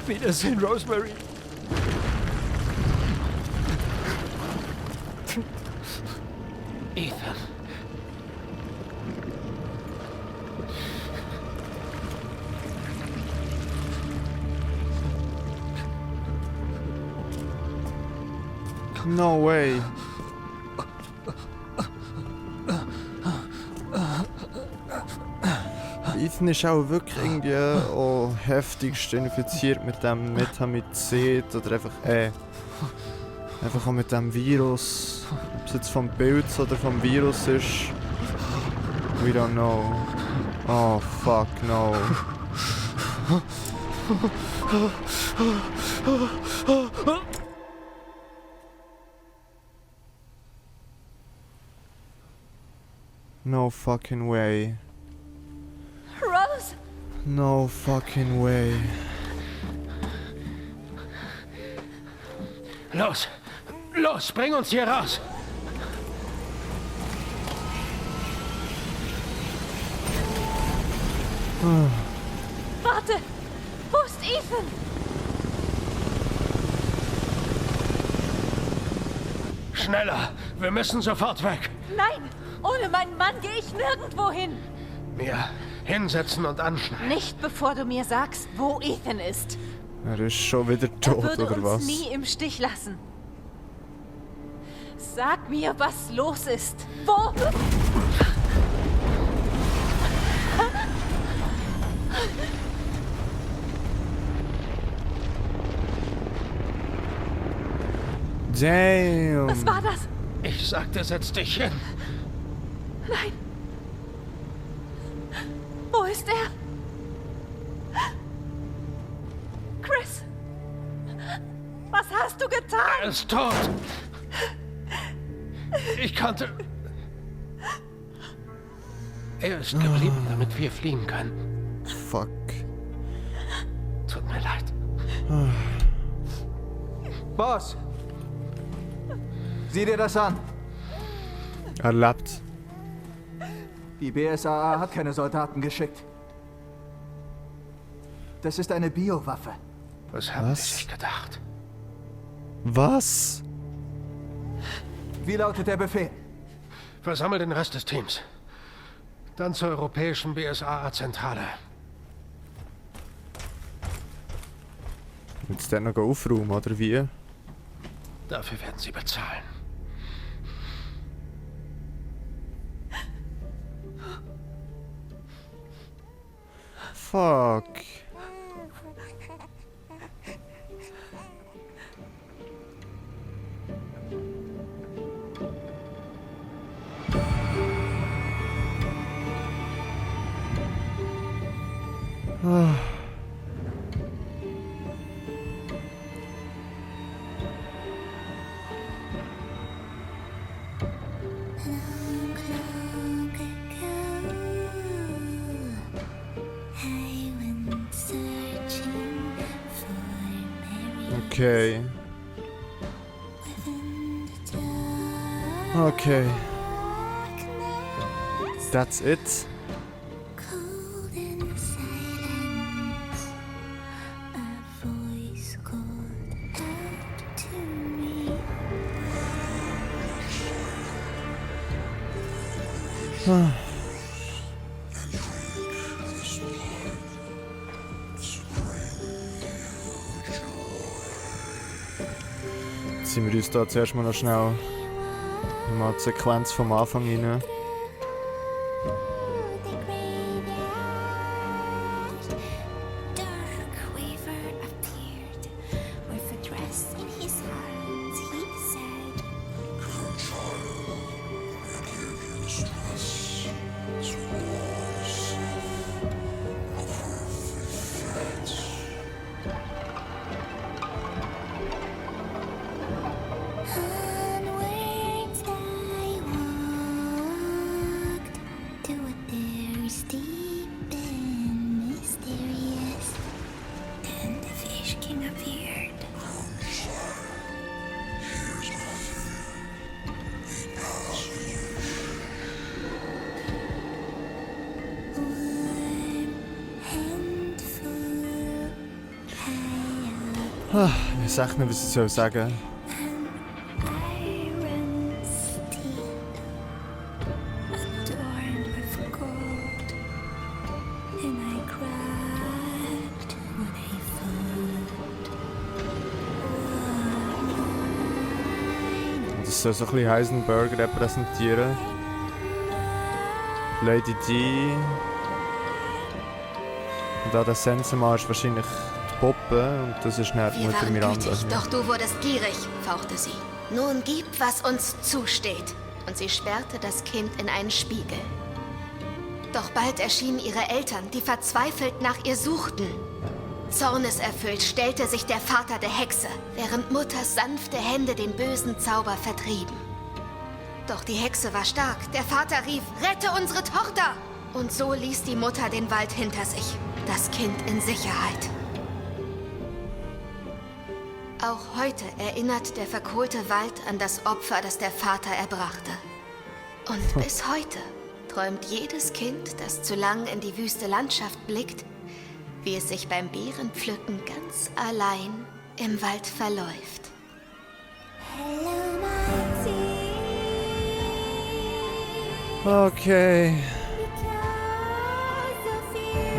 Wiedersehen, Rosemary. Ethan. No way. Ethan ist auch wirklich irgendwie auch heftigst infiziert mit dem Metamizid oder einfach auch mit dem Virus. Ob es jetzt vom Pilz oder vom Virus ist. We don't know. Oh fuck no. No fucking way. Rose! No fucking way. Los! Los, bring uns hier raus! Warte! Wo ist Ethan? Schneller! Wir müssen sofort weg! Nein! Ohne meinen Mann gehe ich nirgendwo hin! Mir hinsetzen und anschneiden. Nicht bevor du mir sagst, wo Ethan ist. Er ist schon wieder Er tot würde oder uns was? nie im Stich lassen. Sag mir, was los ist. Wo? Damn. Was war das? Ich sagte, setz dich hin. Nein. Wo ist er? Chris! Was hast du Er getan? ist tot. Ich konnte... Er ist geblieben, damit wir fliehen können. Fuck. Tut mir leid. Boss! Sieh dir das an. Er lebt. Die BSAA hat keine Soldaten geschickt. Das ist eine Biowaffe. Was haben Was? die sich gedacht? Was? Wie lautet der Befehl? Versammel den Rest des Teams. Dann zur europäischen BSAA-Zentrale. Willst du dann noch aufräumen, oder wie? Dafür werden sie bezahlen. Fuck. Ah. Okay. Okay. That's it. Ziehen wir uns da zuerst mal noch schnell mal die Sequenz vom Anfang rein. Ich sag nicht, was ich soll sagen. Das soll so ein bisschen Heisenberg repräsentieren. Lady D. Und da der Sensenmann ist wahrscheinlich die Puppe und das ist nicht die Mutter Miranda. Gütig, doch du wurdest gierig, fauchte sie. Nun gib, was uns zusteht. Und sie sperrte das Kind in einen Spiegel. Doch bald erschienen ihre Eltern, die verzweifelt nach ihr suchten. Zorneserfüllt stellte sich der Vater der Hexe, während Mutters sanfte Hände den bösen Zauber vertrieben. Doch die Hexe war stark. Der Vater rief, rette unsere Tochter! Und so ließ die Mutter den Wald hinter sich. Das Kind in Sicherheit. Auch heute erinnert der verkohlte Wald an das Opfer, das der Vater erbrachte. Und bis heute träumt jedes Kind, das zu lang in die wüste Landschaft blickt, wie es sich beim Beerenpflücken ganz allein im Wald verläuft. Okay.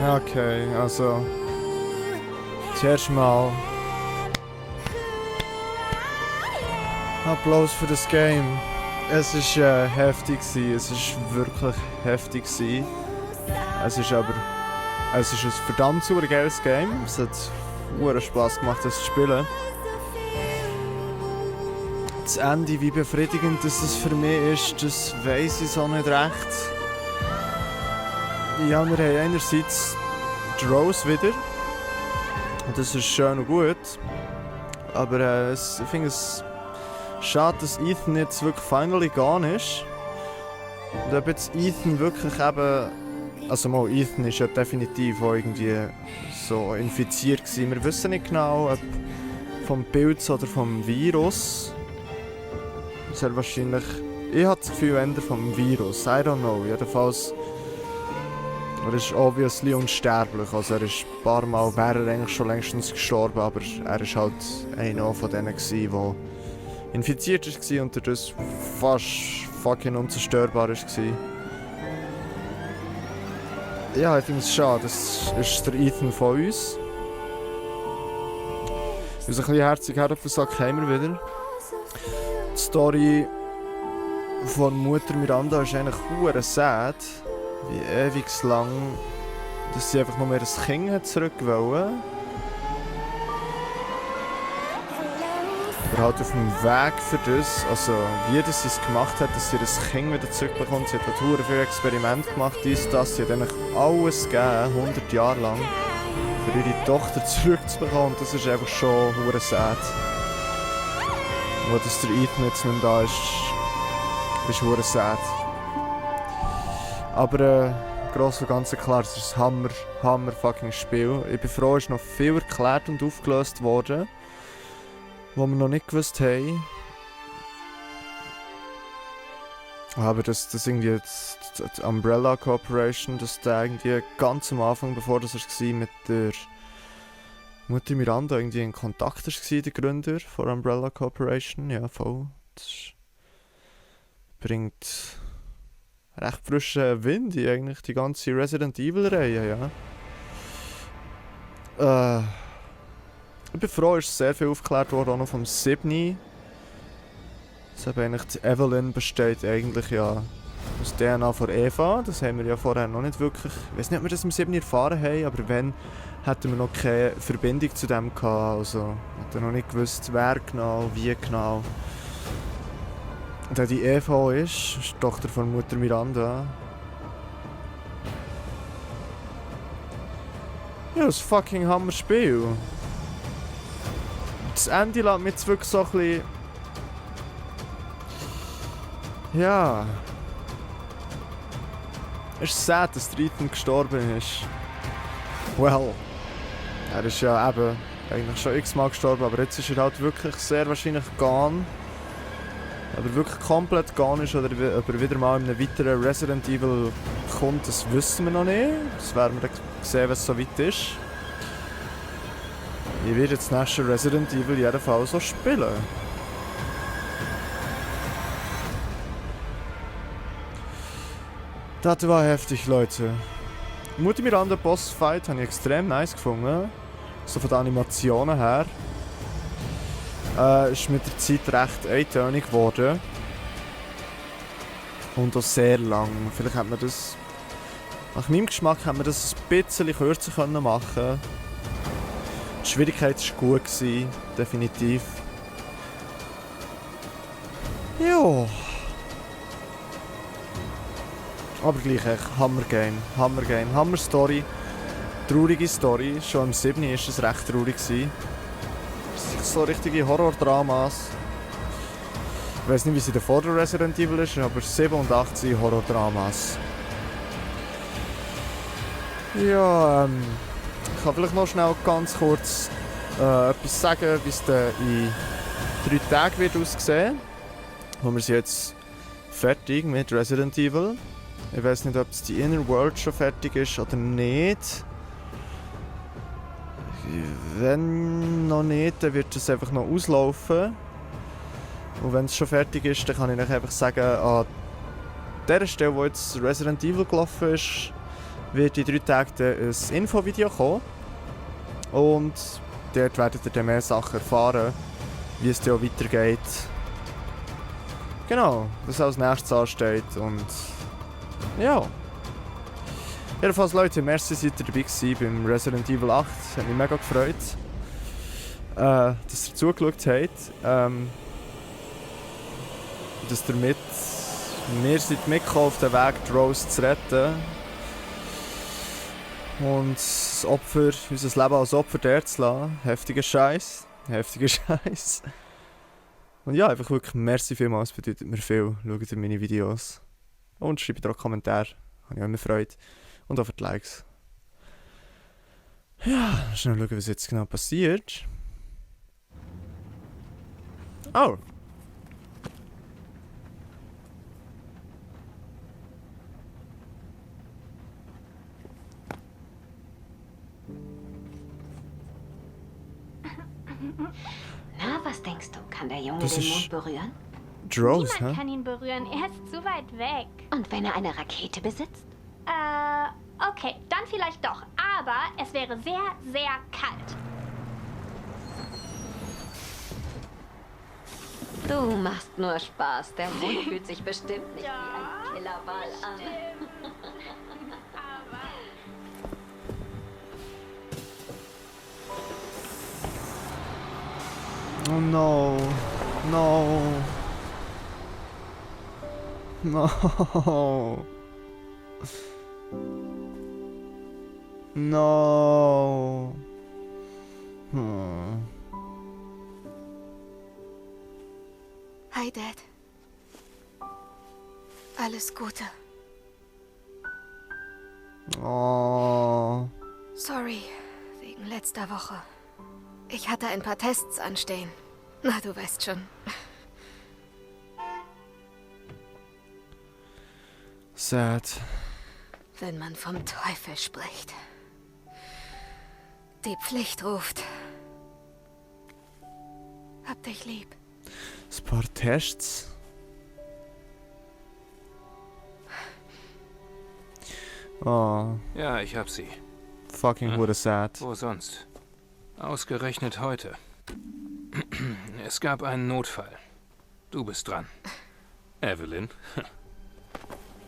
Okay, also zuerst mal Applaus für das Game. Es ist heftig gewesen. Es ist wirklich heftig gewesen. Es ist ein verdammt super geiles Game. Es hat verdammt Spaß gemacht, das zu spielen. Das Ende, wie befriedigend das für mich ist, das weiss ich so nicht recht. Ja, wir haben einerseits die Rose wieder. Und das ist schön und gut. Aber ich finde es schade, dass Ethan jetzt wirklich finally gone ist. Und ob jetzt Ethan wirklich eben... Also mal, Ethan ist ja definitiv auch irgendwie so infiziert gewesen. Wir wissen nicht genau, ob vom Pilz oder vom Virus. Das ist wahrscheinlich... Ich habe das Gefühl, eher vom Virus. I don't know. Jedenfalls Er ist obviously unsterblich, also er ist ein paar Mal, wäre er eigentlich schon längstens gestorben, aber er ist halt einer von denen gsi, der infiziert war und dadurch fast fucking unzerstörbar war. Ja, ich finde es schade, das ist der Ethan von uns. Also ein bisschen herzig her auf den Sack haben wir wieder. Die Story von Mutter Miranda ist eigentlich hure sad. Wie ewig lang, dass sie einfach noch mehr ein Kind hat zurück wollen. Aber halt auf dem Weg für das, also wie das sie es gemacht hat, dass sie das Kind wieder zurückbekommt. Sie hat halt hure viele Experimente gemacht, dies, das. Sie hat eigentlich alles gegeben, 100 Jahre lang, für ihre Tochter zurückzubekommen. Und das ist einfach schon hure sad. Wo dass der Ethan jetzt nicht da ist hure sad. Aber im Großen und Ganzen klar, es ist ein Hammer fucking Spiel. Ich bin froh, es ist noch viel erklärt und aufgelöst worden, was wir noch nicht gewusst haben. Aber dass irgendwie die Umbrella Corporation, dass der irgendwie ganz am Anfang, bevor das war, mit der Mutter Miranda irgendwie in Kontakt war, der Gründer von Umbrella Corporation. Ja, voll. Das bringt recht frischen Wind in eigentlich die ganze Resident Evil-Reihe, ja. Ich bin froh, es ist sehr viel aufgeklärt worden, auch noch vom Sydney. Die Evelyn besteht eigentlich ja aus DNA von Eva. Das haben wir ja vorher noch nicht wirklich... Ich weiß nicht, ob wir das im 7 erfahren haben, aber wenn, hätten wir noch keine Verbindung zu dem gehabt. Also, wir hätten noch nicht gewusst, wer genau, wie genau. Und die Eva ist die Tochter von Mutter Miranda. Ja, das ist ein fucking Hammer-Spiel. Das Ende lässt mich jetzt wirklich so ein bisschen... Ja... Es ist sad, dass der Ethan gestorben ist. Well, er ist ja eben eigentlich schon x-mal gestorben, aber jetzt ist er halt wirklich sehr wahrscheinlich gone. Ob er wirklich komplett gone ist oder ob er wieder mal in einem weiteren Resident Evil kommt, das wissen wir noch nicht. Das werden wir dann sehen, wenn es so weit ist. Ich werde jetzt das nächste Resident Evil jedenfalls so spielen. Das war heftig, Leute. Mutter Miranda Bossfight habe ich extrem nice gefunden. So von den Animationen her. Ist mit der Zeit recht eintönig geworden. Und auch sehr lang. Vielleicht hätte man das... Nach meinem Geschmack hätte man das ein bisschen kürzer machen können. Die Schwierigkeit war gut, definitiv. Ja. Aber gleich echt Hammer-Game. Hammer-Game. Hammer-Story. Traurige Story. Schon im 7. war es recht traurig. So richtige Horror-Dramas. Ich weiß nicht, wie sie der vor der Resident Evil ist, aber 7 und 8 sind Horror-Dramas. Ja, ich kann vielleicht noch schnell ganz kurz etwas sagen, wie es dann in 3 Tagen wird aussehen. Wo wir sind jetzt fertig mit Resident Evil. Ich weiß nicht, ob die Inner World schon fertig ist oder nicht. Wenn noch nicht, dann wird es einfach noch auslaufen. Und wenn es schon fertig ist, dann kann ich euch einfach sagen, an der Stelle, wo jetzt Resident Evil gelaufen ist, wird in 3 Tagen ein Infovideo kommen. Und dort werdet ihr dann mehr Sachen erfahren, wie es dann auch weitergeht. Genau, was als nächstes ansteht und ja. Jedenfalls Leute, merci, seid ihr dabei gewesen beim Resident Evil 8. Das hat mich mega gefreut, dass ihr zugeschaut habt. Dass ihr mir seid mitgekommen auf den Weg, die Rose zu retten. Und das Opfer, unser Leben als Opfer dort zu lassen. Heftiger Scheiß. Heftiger Scheiß. Und ja, einfach wirklich merci vielmals, bedeutet mir viel. Schaut ihr meine Videos. Und schreibt auch Kommentare. Habe ich immer Freude. Und auch für die Likes. Ja, schnell schauen, was jetzt genau passiert. Oh! Na, was denkst du? Kann der Junge Das den ist- Mond berühren? Drows, Niemand hä? kann ihn berühren, er ist zu weit weg. Und wenn er eine Rakete besitzt? Okay, dann vielleicht doch. Aber es wäre sehr, sehr kalt. Du machst nur Spaß. Der Mond fühlt sich bestimmt nicht wie ein Killerball an. Oh no. No. No. No. Hi, Dad. Alles Gute. Oh. Sorry, wegen letzter Woche. Ich hatte ein paar Tests anstehen. Na, du weißt schon. Sad. Wenn man vom Teufel spricht. Die Pflicht ruft. Hab dich lieb. Ein paar Tests. Oh, Ja, ich hab sie. fucking wurde sad. Wo sonst? Ausgerechnet heute. Es gab einen Notfall. Du bist dran. Evelyn.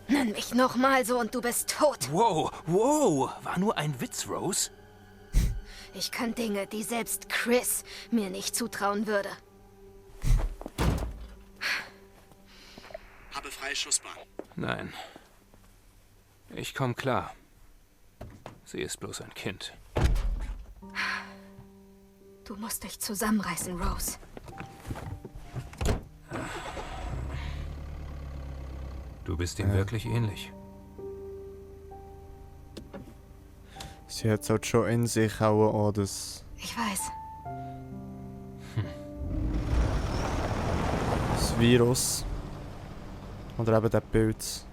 Nenn mich nochmal so und du bist tot. Wow, wow, war nur ein Witz, Rose. Ich kann Dinge, die selbst Chris mir nicht zutrauen würde. Habe freie Schussbahn. Nein. Ich komm klar. Sie ist bloß ein Kind. Du musst dich zusammenreißen, Rose. Du bist ihm wirklich ähnlich. Sie hat halt schon in sich auch das Ich weiß. Virus. Oder eben der Pilz.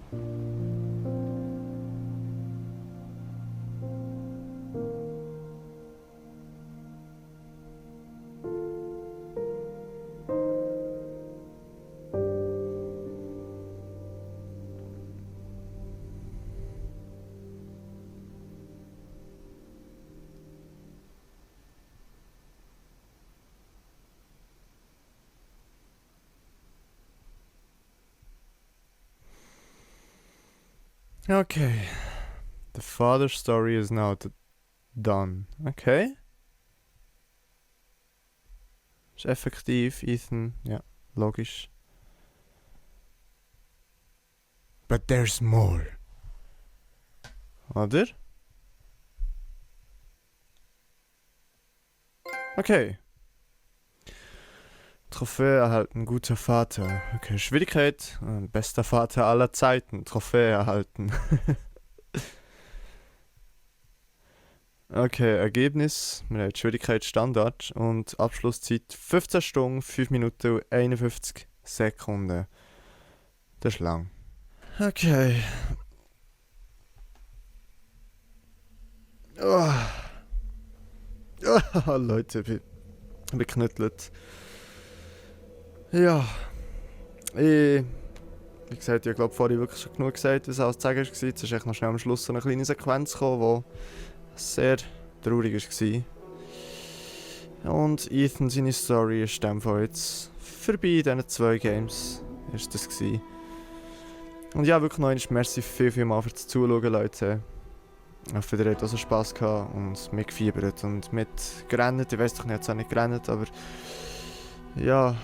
Okay. The father's story is now done. Okay. Ist effektiv, Ethan. Ja, logisch. But there's more. Oder? Okay. Trophäe erhalten, guter Vater. Okay, Schwierigkeit, bester Vater aller Zeiten. Trophäe erhalten. Okay, Ergebnis. Wir haben die Schwierigkeit Standard und Abschlusszeit 15 Stunden, 5 Minuten und 51 Sekunden. Das ist lang. Okay. Oh. Oh, Leute, ich bin beknüttelt. Ja. Wie gesagt, ich glaube vorhin wirklich schon genug gesagt, was alles zu sagen war. Jetzt ist echt noch schnell am Schluss so eine kleine Sequenz gekommen, die sehr traurig war. Und Ethan, seine Story ist in dem Fall jetzt vorbei in diesen 2 Games. Ist das gewesen. Und ja, wirklich noch einmal merci viel mal fürs Zuschauen, Leute. Ich hoffe, ihr habt auch so Spass gehabt und mitgefiebert und mitgerannt. Ich weiss doch nicht, jetzt auch nicht gerannt, aber ja.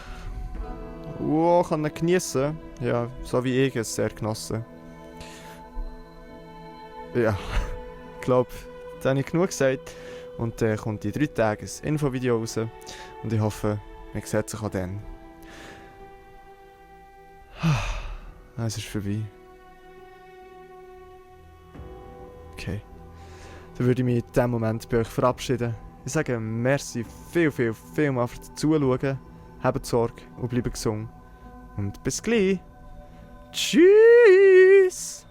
Wow, kann ihn geniessen. Ja, so wie ich es sehr genossen. Ja, ich glaube, da habe ich genug gesagt. Und dann kommt in 3 Tagen ein Infovideo raus. Und ich hoffe, man sieht sich auch dann. Es ist vorbei. Okay. Dann würde ich mich in diesem Moment bei euch verabschieden. Ich sage merci viel mal fürs Zuschauen. Habt Sorge und bleibt gesund. Und bis gleich. Tschüss!